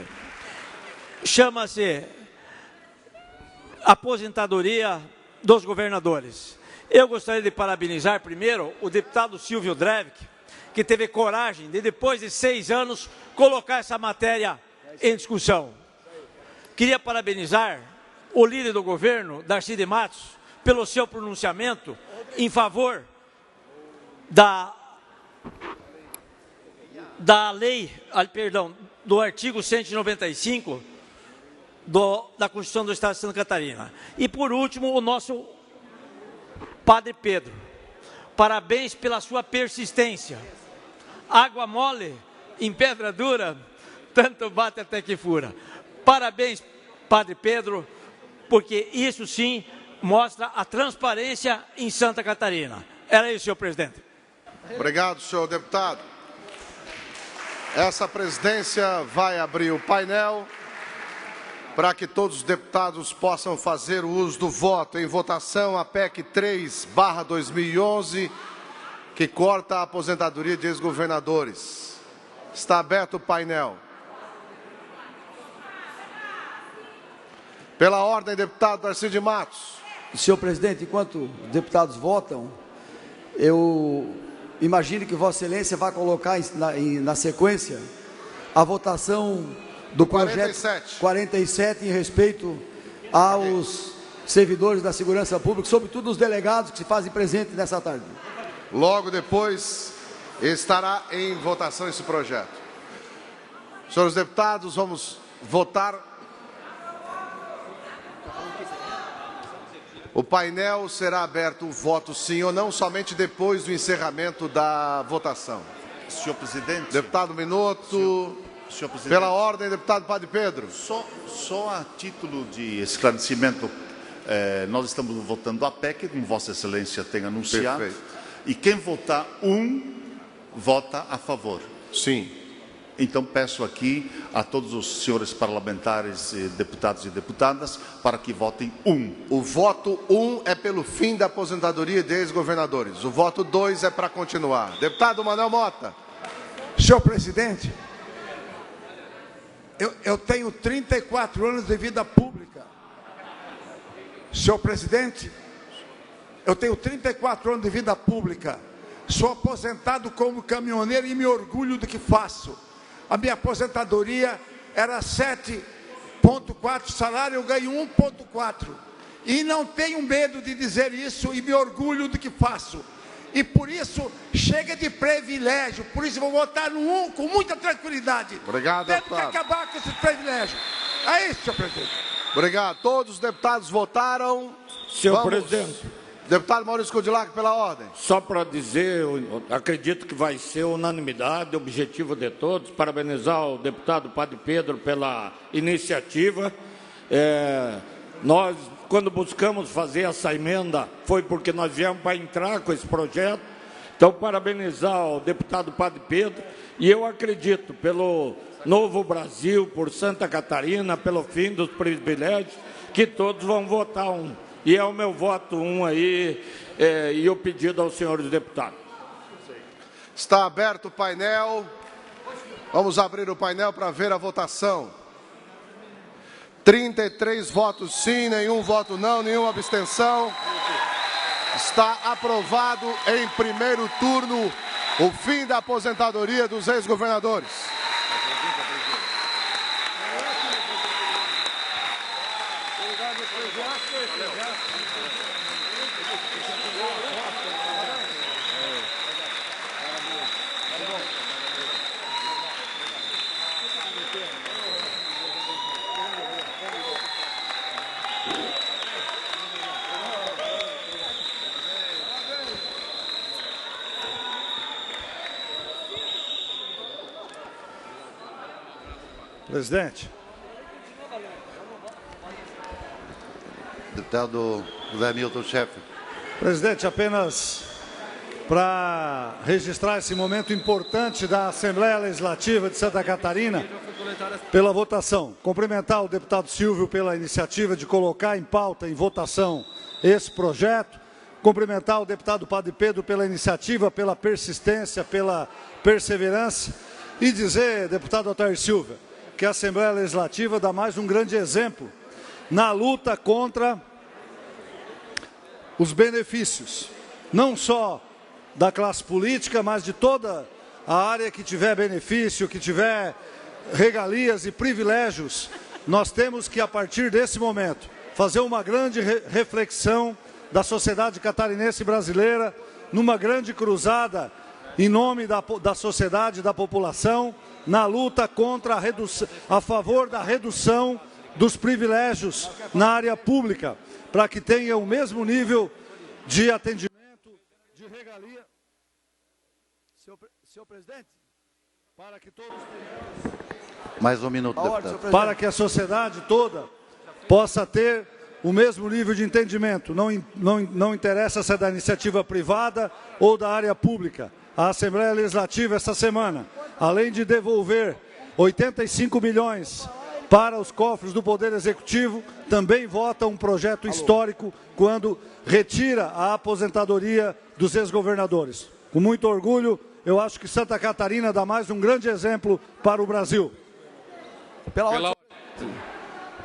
R: chama-se aposentadoria dos governadores. Eu gostaria de parabenizar primeiro o deputado Silvio Drevik, que teve coragem de, depois de 6 anos, colocar essa matéria em discussão. Queria parabenizar o líder do governo, Darcy de Matos, pelo seu pronunciamento em favor da do artigo 195 da Constituição do Estado de Santa Catarina. E, por último, o nosso Padre Pedro. Parabéns pela sua persistência. Água mole em pedra dura, tanto bate até que fura. Parabéns Padre Pedro, porque isso sim mostra a transparência em Santa Catarina. Era isso, senhor presidente.
D: Obrigado, senhor deputado. Essa presidência vai abrir o painel para que todos os deputados possam fazer o uso do voto. Em votação, a PEC 3/2011, que corta a aposentadoria de ex-governadores. Está aberto o painel. Pela ordem, deputado Darcy de Matos.
E: Senhor presidente, enquanto os deputados votam, eu imagino que Vossa Excelência vai colocar na sequência a votação do projeto 47 em respeito aos servidores da segurança pública, sobretudo os delegados que se fazem presentes nessa tarde.
D: Logo depois estará em votação esse projeto. Senhores deputados, vamos votar. O painel será aberto o voto sim ou não, somente depois do encerramento da votação.
O: Senhor presidente.
D: Deputado Minuto.
O: Senhor presidente.
D: Pela ordem, deputado Padre Pedro.
O: Só a título de esclarecimento, nós estamos votando a PEC, como Vossa Excelência tem anunciado.
D: Perfeito.
O: E quem votar vota a favor.
D: Sim.
O: Então peço aqui a todos os senhores parlamentares, deputados e deputadas, para que votem
D: O voto 1 é pelo fim da aposentadoria de ex-governadores. O voto 2 é para continuar. Deputado Manuel Mota.
C: Senhor presidente, eu tenho 34 anos de vida pública. Senhor presidente, eu tenho 34 anos de vida pública. Sou aposentado como caminhoneiro e me orgulho do que faço. A minha aposentadoria era 7,4 salário, eu ganho 1,4. E não tenho medo de dizer isso e me orgulho do que faço. E por isso, chega de privilégio. Por isso, vou votar no 1 com muita tranquilidade.
D: Obrigado,
C: Temos que
D: deputado.
C: acabar com esse privilégio. É isso, senhor presidente.
D: Obrigado. Todos os deputados votaram.
K: Senhor presidente.
D: Deputado Maurício Coudilac, pela ordem.
K: Só para dizer, eu acredito que vai ser unanimidade, objetivo de todos, parabenizar o deputado Padre Pedro pela iniciativa. Nós, quando buscamos fazer essa emenda, foi porque nós viemos para entrar com esse projeto. Então, parabenizar o deputado Padre Pedro. E eu acredito, pelo novo Brasil, por Santa Catarina, pelo fim dos privilégios, que todos vão votar E é o meu voto aí, e o pedido aos senhores deputados.
D: Está aberto o painel. Vamos abrir o painel para ver a votação. 33 votos sim, nenhum voto não, nenhuma abstenção. Está aprovado em primeiro turno o fim da aposentadoria dos ex-governadores.
S: Presidente.
A: Deputado José Milton Schaeffer.
S: Presidente, apenas para registrar esse momento importante da Assembleia Legislativa de Santa Catarina pela votação. Cumprimentar o deputado Silvio pela iniciativa de colocar em pauta, em votação, esse projeto. Cumprimentar o deputado Padre Pedro pela iniciativa, pela persistência, pela perseverança. E dizer, deputado Otair Silva, que a Assembleia Legislativa dá mais um grande exemplo na luta contra os benefícios, não só da classe política, mas de toda a área que tiver benefício, que tiver regalias e privilégios. Nós temos que, a partir desse momento, fazer uma grande reflexão da sociedade catarinense brasileira, numa grande cruzada em nome da sociedade e da população, na luta contra a favor da redução dos privilégios na área pública, para que tenha o mesmo nível de atendimento, de regalia. Senhor presidente, para que todos
A: Mais um minuto, deputado.
S: para que a sociedade toda possa ter o mesmo nível de entendimento. Não interessa se é da iniciativa privada ou da área pública. A Assembleia Legislativa, essa semana, além de devolver 85 milhões para os cofres do Poder Executivo, também vota um projeto histórico quando retira a aposentadoria dos ex-governadores. Com muito orgulho, eu acho que Santa Catarina dá mais um grande exemplo para o Brasil.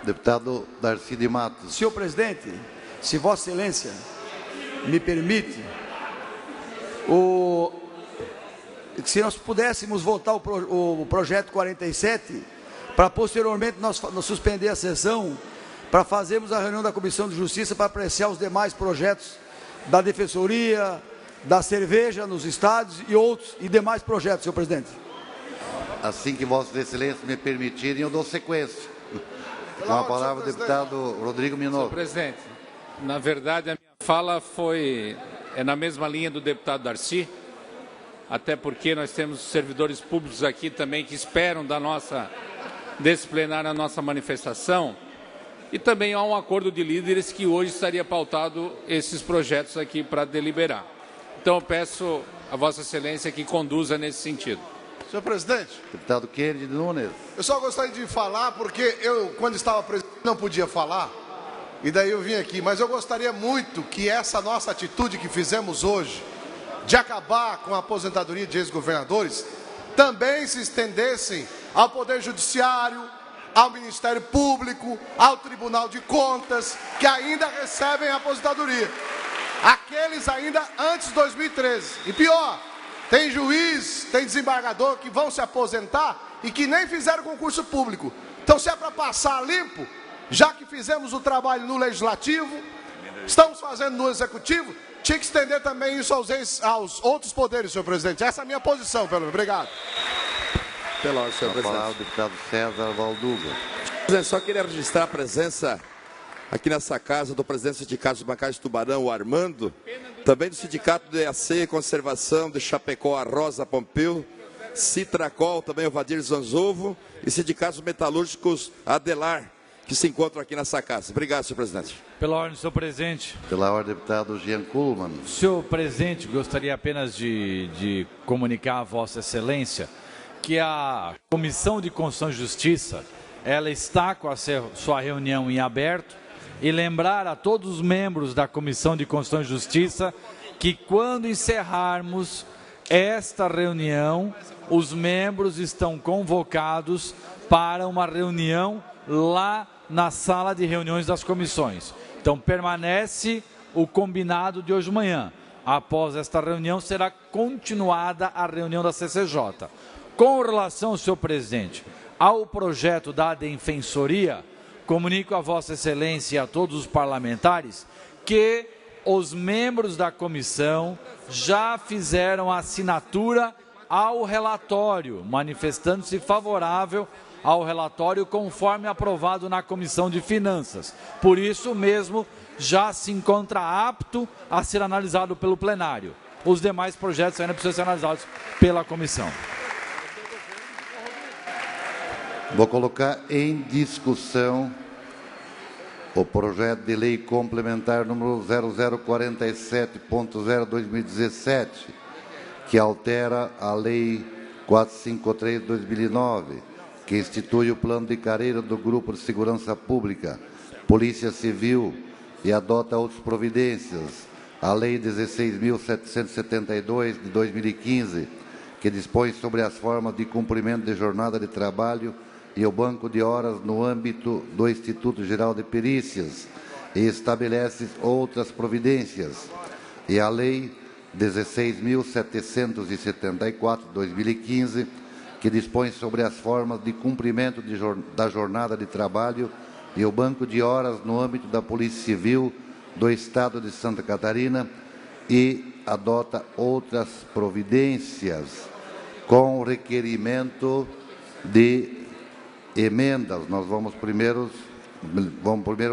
A: Deputado Darcy de Matos.
E: Senhor presidente, se Vossa Excelência me permite, se nós pudéssemos votar o projeto 47, para posteriormente nós suspender a sessão, para fazermos a reunião da Comissão de Justiça para apreciar os demais projetos da Defensoria, da cerveja nos estádios e outros e demais projetos, senhor presidente.
A: Assim que Vossa Excelência me permitirem, eu dou sequência. Com a palavra o deputado Rodrigo Minotto.
T: Senhor presidente, na verdade a minha fala é na mesma linha do deputado Darcy, até porque nós temos servidores públicos aqui também que esperam desse plenário a nossa manifestação, e também há um acordo de líderes que hoje estaria pautado esses projetos aqui para deliberar. Então eu peço a Vossa Excelência que conduza nesse sentido.
D: Senhor presidente.
A: Deputado Kennedy Nunes.
D: Eu só gostaria de falar, porque eu, quando estava presidente, não podia falar, e daí eu vim aqui, mas eu gostaria muito que essa nossa atitude que fizemos hoje, de acabar com a aposentadoria de ex-governadores, também se estendessem ao Poder Judiciário, ao Ministério Público, ao Tribunal de Contas, que ainda recebem a aposentadoria. Aqueles ainda antes de 2013. E pior, tem juiz, tem desembargador que vão se aposentar e que nem fizeram concurso público. Então, se é para passar limpo, já que fizemos o trabalho no Legislativo, estamos fazendo no Executivo, tinha que estender também isso aos outros poderes, senhor presidente. Essa é a minha posição, pelo menos. Obrigado.
J: Pela ordem, senhor presidente.
A: Palavra, o deputado César Valduga.
J: Só queria registrar a presença aqui nessa casa do presidente do Sindicato dos Bancários de Tubarão, o Armando, também do Sindicato de EAC e Conservação de Chapecó, a Rosa Pompeu, Citracol, também o Vadir Zanzovo, e Sindicatos Metalúrgicos Adelar, que se encontram aqui nessa casa. Obrigado, senhor presidente.
U: Pela ordem, senhor presidente.
A: Pela ordem, deputado Jean Kuhlmann.
U: Senhor presidente, gostaria apenas de comunicar a Vossa Excelência que a Comissão de Constituição e Justiça, ela está com a sua reunião em aberto, e lembrar a todos os membros da Comissão de Constituição e Justiça que quando encerrarmos esta reunião, os membros estão convocados para uma reunião lá na sala de reuniões das comissões. Então permanece o combinado de hoje de manhã. Após esta reunião será continuada a reunião da CCJ. Com relação, senhor presidente, ao projeto da Defensoria, comunico a Vossa Excelência e a todos os parlamentares que os membros da comissão já fizeram a assinatura ao relatório, manifestando-se favorável ao relatório conforme aprovado na Comissão de Finanças. Por isso mesmo, já se encontra apto a ser analisado pelo plenário. Os demais projetos ainda precisam ser analisados pela comissão.
A: Vou colocar em discussão o projeto de lei complementar número 0047.0/2017, que altera a lei 453/2009, que institui o plano de carreira do Grupo de Segurança Pública, Polícia Civil e adota outras providências. A lei 16.772 de 2015, que dispõe sobre as formas de cumprimento de jornada de trabalho e o banco de horas no âmbito do Instituto Geral de Perícias e estabelece outras providências. E a Lei 16.774, de 2015, que dispõe sobre as formas de cumprimento da jornada de trabalho e o banco de horas no âmbito da Polícia Civil do Estado de Santa Catarina e adota outras providências com requerimento de emendas. Nós vamos primeiro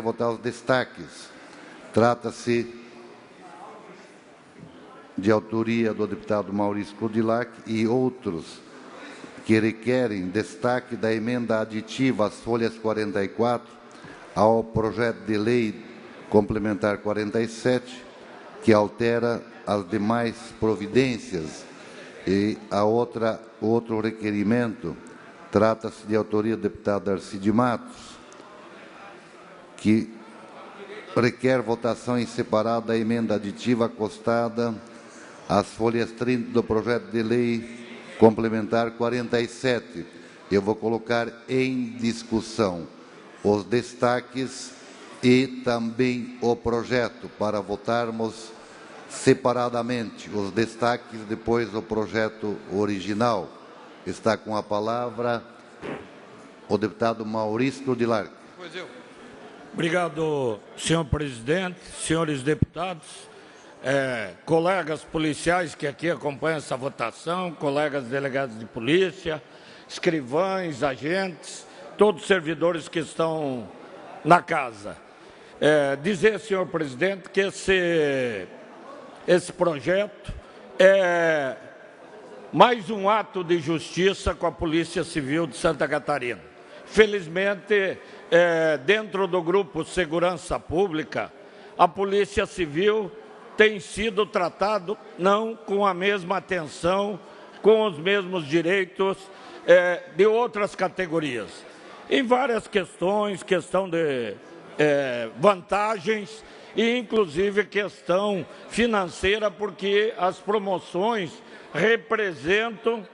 A: votar os destaques. Trata-se de autoria do deputado Maurício Kudilac e outros que requerem destaque da emenda aditiva às folhas 44 ao projeto de lei complementar 47, que altera as demais providências. E outro requerimento trata-se de autoria do deputado Darcy de Matos, que requer votação em separado da emenda aditiva acostada às folhas 30 do projeto de lei complementar 47. Eu vou colocar em discussão os destaques e também o projeto, para votarmos separadamente os destaques, depois o projeto original. Está com a palavra o deputado Maurício de Larque.
K: Obrigado, senhor presidente, senhores deputados, colegas policiais que aqui acompanham essa votação, colegas delegados de polícia, escrivães, agentes, todos os servidores que estão na casa. Dizer, senhor presidente, que esse projeto é mais um ato de justiça com a Polícia Civil de Santa Catarina. Felizmente, dentro do grupo Segurança Pública, a Polícia Civil tem sido tratado não com a mesma atenção, com os mesmos direitos de outras categorias. Em várias questões, questão de vantagens e inclusive questão financeira, porque as promoções representam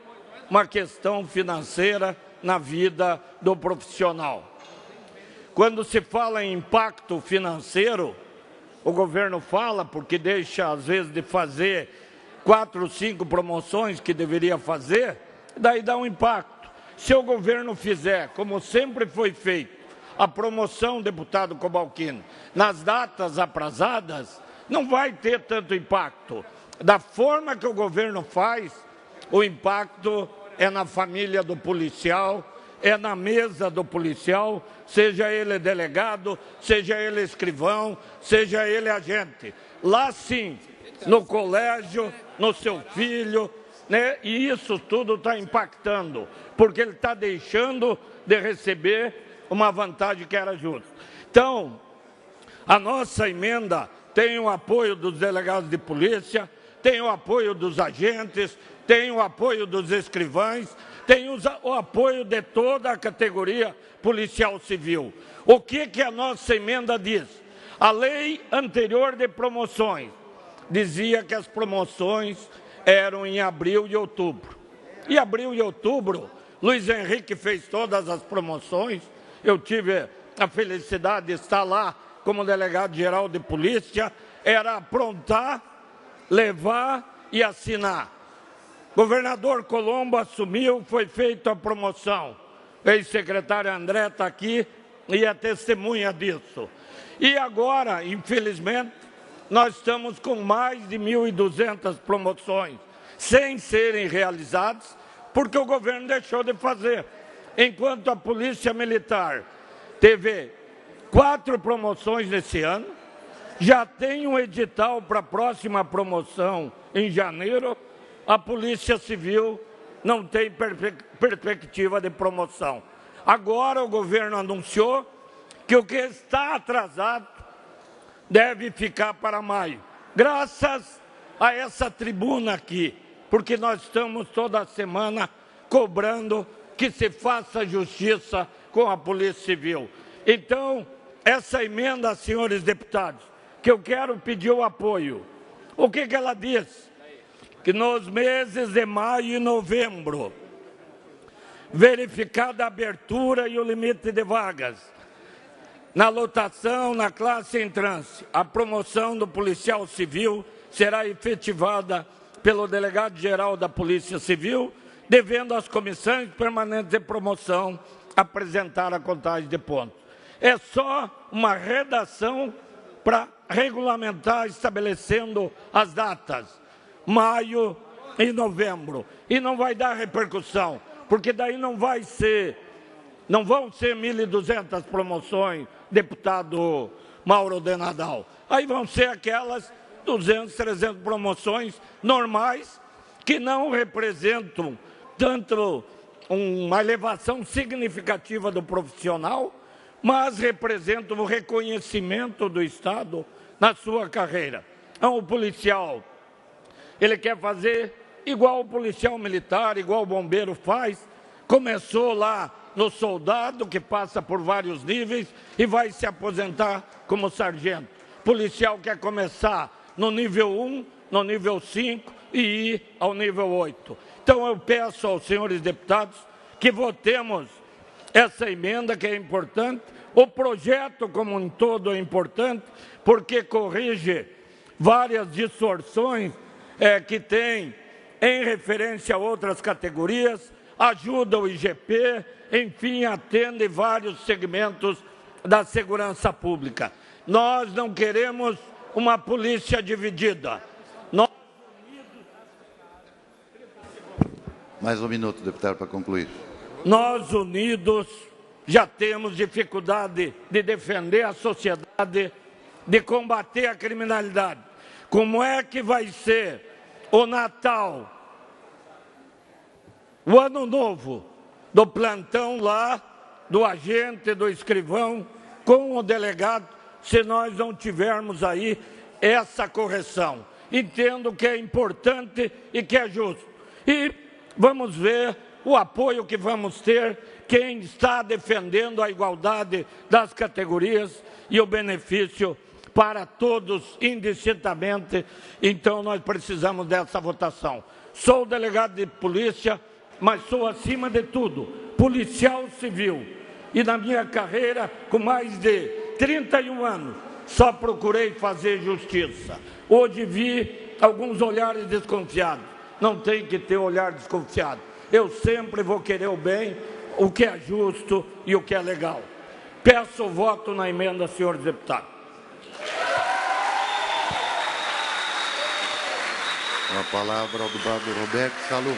K: uma questão financeira na vida do profissional. Quando se fala em impacto financeiro, o governo fala, porque deixa às vezes de fazer 4 ou 5 promoções que deveria fazer, daí dá um impacto. Se o governo fizer, como sempre foi feito, a promoção, deputado Cobalcino, nas datas aprazadas, não vai ter tanto impacto. Da forma que o governo faz, o impacto é na família do policial, é na mesa do policial, seja ele delegado, seja ele escrivão, seja ele agente. Lá sim, no colégio, no seu filho, né? E isso tudo está impactando, porque ele está deixando de receber uma vantagem que era justa. Então, a nossa emenda tem o apoio dos delegados de polícia, tem o apoio dos agentes, tem o apoio dos escrivães, tem o apoio de toda a categoria policial civil. O que a nossa emenda diz? A lei anterior de promoções dizia que as promoções eram em abril e outubro. Em abril e outubro, Luiz Henrique fez todas as promoções. Eu tive a felicidade de estar lá como delegado-geral de polícia. Era aprontar, levar e assinar. Governador Colombo assumiu, foi feita a promoção. O ex-secretário André está aqui e é testemunha disso. E agora, infelizmente, nós estamos com mais de 1.200 promoções sem serem realizadas, porque o governo deixou de fazer. Enquanto a Polícia Militar teve 4 promoções nesse ano, já tem um edital para a próxima promoção em janeiro, a Polícia Civil não tem perspectiva de promoção. Agora o governo anunciou que o que está atrasado deve ficar para maio, graças a essa tribuna aqui, porque nós estamos toda semana cobrando que se faça justiça com a Polícia Civil. Então, essa emenda, senhores deputados, que eu quero pedir o apoio, o que ela diz? Que nos meses de maio e novembro, verificada a abertura e o limite de vagas, na lotação, na classe entrante, a promoção do policial civil será efetivada pelo delegado-geral da Polícia Civil, devendo as comissões permanentes de promoção apresentar a contagem de pontos. É só uma redação para regulamentar, estabelecendo as datas, maio e novembro. E não vai dar repercussão, porque daí não vão ser 1.200 promoções, deputado Mauro de Nadal. Aí vão ser aquelas 200, 300 promoções normais, que não representam tanto uma elevação significativa do profissional, mas representam o reconhecimento do Estado na sua carreira. Então, o policial, ele quer fazer igual o policial militar, igual o bombeiro faz, começou lá no soldado, que passa por vários níveis e vai se aposentar como sargento. O policial quer começar no nível 1, no nível 5 e ir ao nível 8. Então, eu peço aos senhores deputados que votemos essa emenda, que é importante. O projeto como um todo é importante, porque corrige várias distorções que tem em referência a outras categorias, ajuda o IGP, enfim, atende vários segmentos da segurança pública. Nós não queremos uma polícia dividida.
A: Mais um minuto, deputado, para concluir.
K: Nós, unidos, já temos dificuldade de defender a sociedade, de combater a criminalidade. Como é que vai ser o Natal, o Ano Novo, do plantão lá, do agente, do escrivão, com o delegado, se nós não tivermos aí essa correção? Entendo que é importante e que é justo. E vamos ver o apoio que vamos ter, quem está defendendo a igualdade das categorias e o benefício para todos indistintamente. Então, nós precisamos dessa votação. Sou delegado de polícia, mas sou, acima de tudo, policial civil. E na minha carreira, com mais de 31 anos, só procurei fazer justiça. Hoje vi alguns olhares desconfiados. Não tem que ter olhar desconfiado. Eu sempre vou querer o bem, o que é justo e o que é legal. Peço o voto na emenda, senhores deputados.
A: A palavra ao deputado Roberto Salum.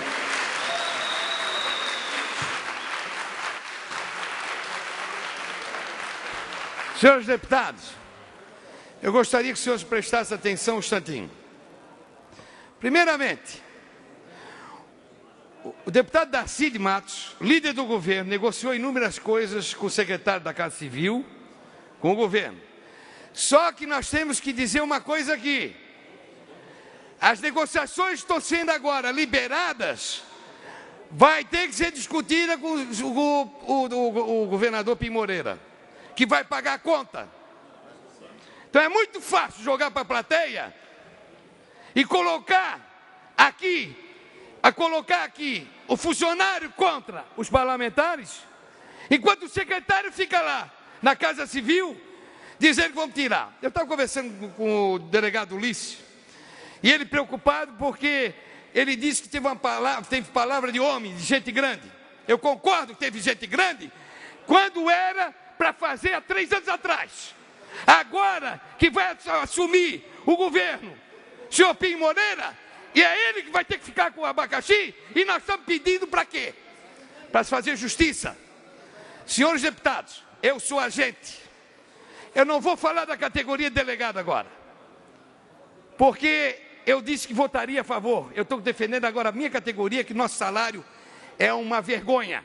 P: Senhores deputados, eu gostaria que os senhores prestassem atenção um instantinho. Primeiramente, o deputado Darcy de Matos, líder do governo, negociou inúmeras coisas com o secretário da Casa Civil, com o governo. Só que nós temos que dizer uma coisa aqui. As negociações estão sendo agora liberadas, vai ter que ser discutida com o governador Pim Moreira, que vai pagar a conta. Então é muito fácil jogar para a plateia e colocar aqui o funcionário contra os parlamentares, enquanto o secretário fica lá na Casa Civil dizendo que vamos tirar. Eu estava conversando com o delegado Ulisses, e ele preocupado porque ele disse que teve palavra de homem, de gente grande. Eu concordo que teve gente grande, quando era para fazer há 3 anos atrás. Agora que vai assumir o governo, o senhor Pim Moreira, e é ele que vai ter que ficar com o abacaxi, e nós estamos pedindo para quê? Para se fazer justiça. Senhores deputados, eu sou agente. Eu não vou falar da categoria de delegado agora, porque eu disse que votaria a favor. Eu estou defendendo agora a minha categoria, que nosso salário é uma vergonha.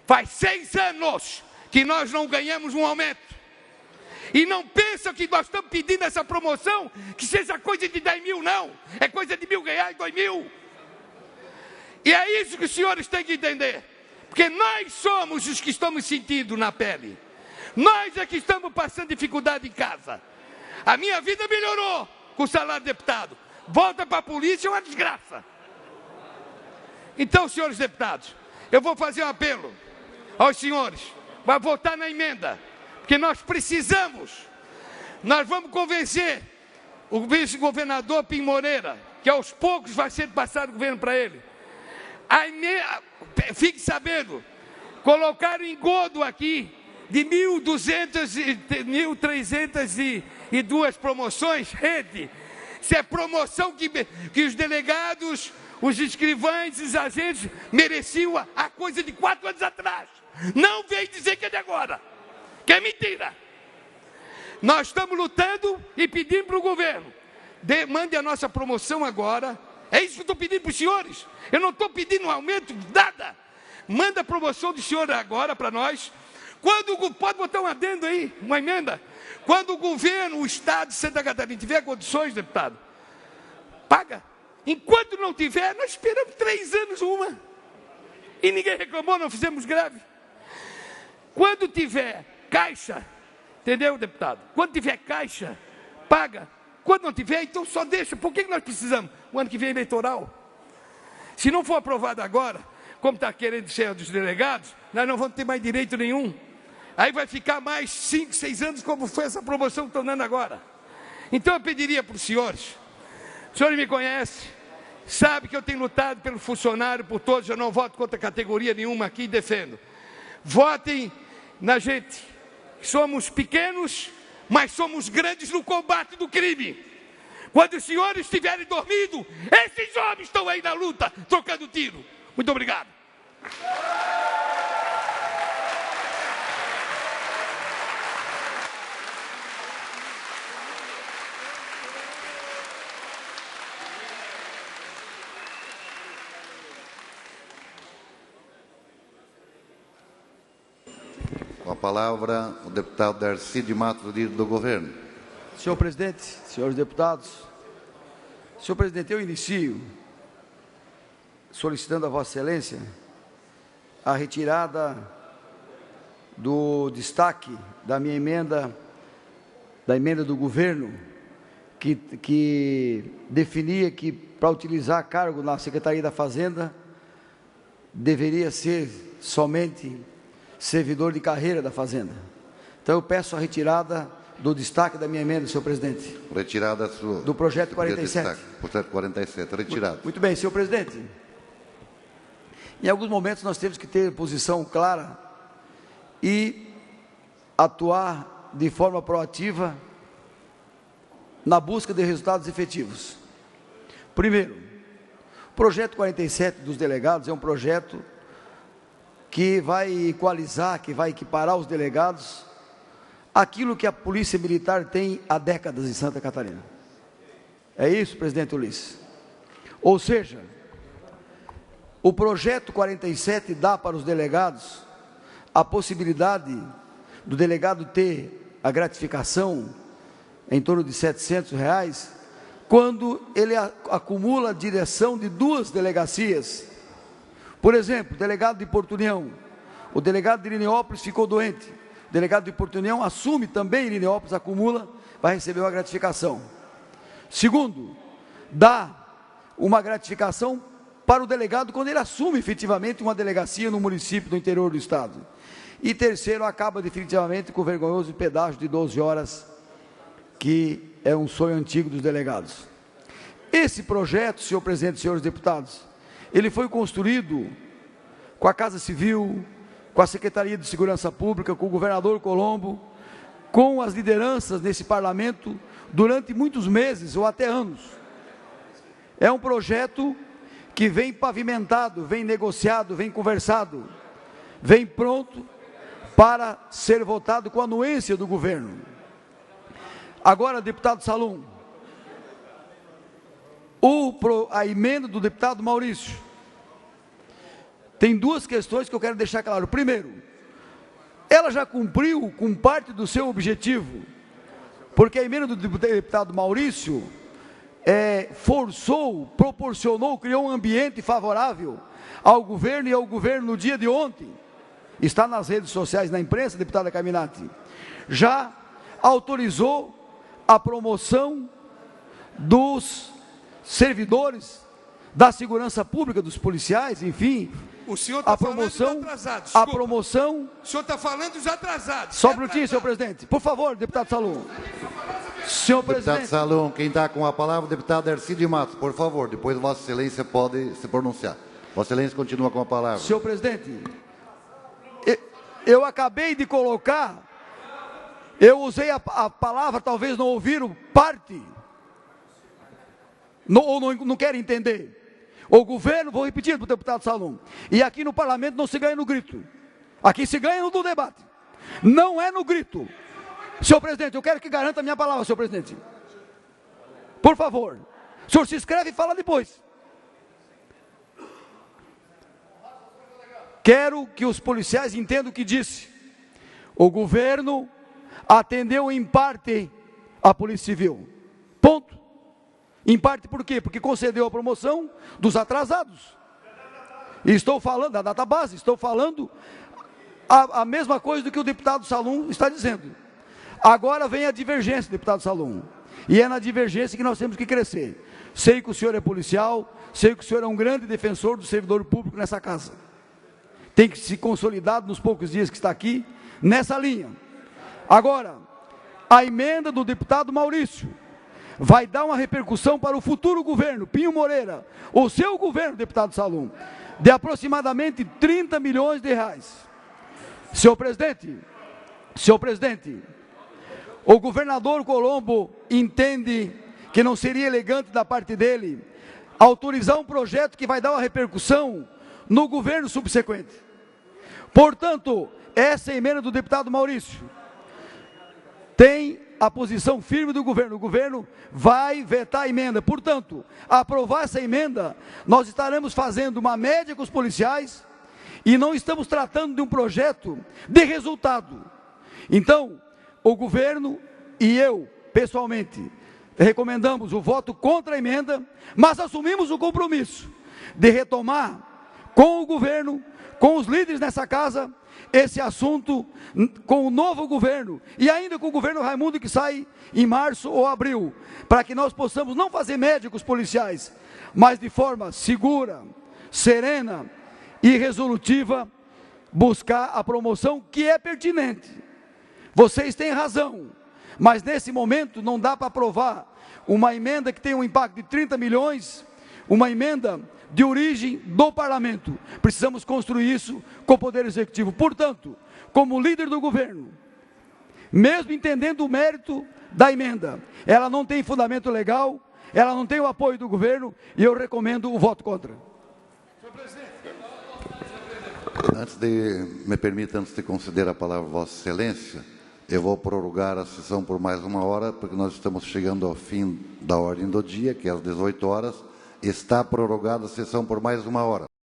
P: Faz 6 anos que nós não ganhamos um aumento. E não pensam que nós estamos pedindo essa promoção, que seja coisa de 10 mil, não. É coisa de R$1.000, 2 mil. E é isso que os senhores têm que entender. Porque nós somos os que estamos sentindo na pele. Nós é que estamos passando dificuldade em casa. A minha vida melhorou com o salário de deputado. Volta para a polícia é uma desgraça. Então, senhores deputados, eu vou fazer um apelo aos senhores para votar na emenda, porque nós precisamos. Nós vamos convencer o vice-governador Pim Moreira, que aos poucos vai ser passado o governo para ele. Fique sabendo, colocar engodo aqui de 1.302 promoções, rede. Isso é promoção que os delegados, os escrivães, os agentes mereciam há coisa de 4 anos atrás. Não vem dizer que é de agora, que é mentira. Nós estamos lutando e pedindo para o governo, mande a nossa promoção agora. É isso que eu estou pedindo para os senhores. Eu não estou pedindo um aumento, nada. Manda a promoção do senhor agora para nós, Pode botar um adendo aí, uma emenda. Quando o governo, o Estado de Santa Catarina tiver condições, deputado, paga. Enquanto não tiver, nós esperamos 3 anos uma. E ninguém reclamou, não fizemos greve. Quando tiver caixa, entendeu, deputado? Quando tiver caixa, paga. Quando não tiver, então só deixa. Por que nós precisamos? O ano que vem é eleitoral. Se não for aprovado agora, como está querendo ser dos delegados, nós não vamos ter mais direito nenhum. Aí vai ficar mais 5, 6 anos, como foi essa promoção que estão dando agora. Então eu pediria para os senhores me conhecem, sabe que eu tenho lutado pelo funcionário, por todos, eu não voto contra categoria nenhuma aqui e defendo. Votem na gente. Somos pequenos, mas somos grandes no combate do crime. Quando os senhores estiverem dormindo, esses homens estão aí na luta, trocando tiro. Muito obrigado.
A: Com a palavra, o deputado Darcy de Matos, líder do governo.
E: Senhor presidente, senhores deputados, senhor presidente, eu inicio solicitando a Vossa Excelência a retirada do destaque da minha emenda, da emenda do governo, que definia que para utilizar cargo na Secretaria da Fazenda deveria ser somente servidor de carreira da Fazenda. Então eu peço a retirada do destaque da minha emenda, senhor presidente.
A: Retirada
E: do projeto 47.
A: Projeto 47, retirado.
E: Muito bem, senhor presidente. Em alguns momentos nós temos que ter posição clara e atuar de forma proativa na busca de resultados efetivos. Primeiro, o projeto 47 dos delegados é um projeto que vai equalizar, que vai equiparar os delegados aquilo que a Polícia Militar tem há décadas em Santa Catarina. É isso, presidente Ulisses? Ou seja, o projeto 47 dá para os delegados a possibilidade do delegado ter a gratificação em torno de R$700, quando ele acumula a direção de 2 delegacias. Por exemplo, o delegado de Porto União, o delegado de Liniópolis ficou doente, o delegado de Porto União assume também, Liniópolis acumula, vai receber uma gratificação. Segundo, dá uma gratificação para o delegado quando ele assume efetivamente uma delegacia no município do interior do estado. E terceiro, acaba definitivamente com o vergonhoso pedágio de 12 horas, que é um sonho antigo dos delegados. Esse projeto, senhor presidente e senhores deputados, ele foi construído com a Casa Civil, com a Secretaria de Segurança Pública, com o governador Colombo, com as lideranças desse parlamento, durante muitos meses ou até anos. É um projeto que vem pavimentado, vem negociado, vem conversado, vem pronto para ser votado com a anuência do governo. Agora, deputado Salum, a emenda do deputado Maurício, tem 2 questões que eu quero deixar claro. Primeiro, ela já cumpriu com parte do seu objetivo, porque a emenda do deputado Maurício proporcionou, criou um ambiente favorável ao governo e ao governo no dia de ontem. Está nas redes sociais, na imprensa, deputada Caminati. Já autorizou a promoção dos servidores da segurança pública, dos policiais, enfim.
P: O senhor está falando dos atrasados.
E: A promoção.
P: O senhor está falando dos atrasados.
E: Só um minutinho, senhor presidente. Por favor, deputado Salum. Senhor presidente.
A: Deputado Salum, quem está com a palavra, o deputado Darcy de Matos, por favor, depois Vossa Excelência pode se pronunciar. Vossa Excelência continua com a palavra.
E: Senhor presidente, eu acabei de colocar, eu usei a palavra, talvez não ouviram, parte, ou não querem entender. O governo, vou repetir para o deputado Salum, e aqui no parlamento não se ganha no grito, aqui se ganha no debate, não é no grito. Senhor presidente, eu quero que garanta a minha palavra, senhor presidente. Por favor, o senhor se inscreve e fala depois. Quero que os policiais entendam o que disse. O governo atendeu em parte a Polícia Civil. Ponto. Em parte por quê? Porque concedeu a promoção dos atrasados. E estou falando da data base, estou falando a mesma coisa do que o deputado Salum está dizendo. Agora vem a divergência, deputado Salum. E é na divergência que nós temos que crescer. Sei que o senhor é policial, sei que o senhor é um grande defensor do servidor público nessa casa. Tem que se consolidar nos poucos dias que está aqui, nessa linha. Agora, a emenda do deputado Maurício vai dar uma repercussão para o futuro governo, Pinho Moreira, o seu governo, deputado Salum, de aproximadamente 30 milhões de reais. Senhor presidente, o governador Colombo entende que não seria elegante da parte dele autorizar um projeto que vai dar uma repercussão no governo subsequente. Portanto, essa emenda do deputado Maurício tem a posição firme do governo. O governo vai vetar a emenda. Portanto, aprovar essa emenda, nós estaremos fazendo uma média com os policiais e não estamos tratando de um projeto de resultado. Então, o governo e eu, pessoalmente, recomendamos o voto contra a emenda, mas assumimos o compromisso de retomar com o governo, com os líderes nessa casa, esse assunto com o novo governo e ainda com o governo Raimundo que sai em março ou abril, para que nós possamos não fazer média com os policiais, mas de forma segura, serena e resolutiva, buscar a promoção que é pertinente. Vocês têm razão, mas nesse momento não dá para aprovar uma emenda que tem um impacto de 30 milhões, uma emenda de origem do parlamento. Precisamos construir isso com o Poder Executivo. Portanto, como líder do governo, mesmo entendendo o mérito da emenda, ela não tem fundamento legal, ela não tem o apoio do governo e eu recomendo o voto contra.
A: Me permita, antes de conceder a palavra a Vossa Excelência, eu vou prorrogar a sessão por mais uma hora, porque nós estamos chegando ao fim da ordem do dia, que é às 18 horas. Está prorrogada a sessão por mais uma hora.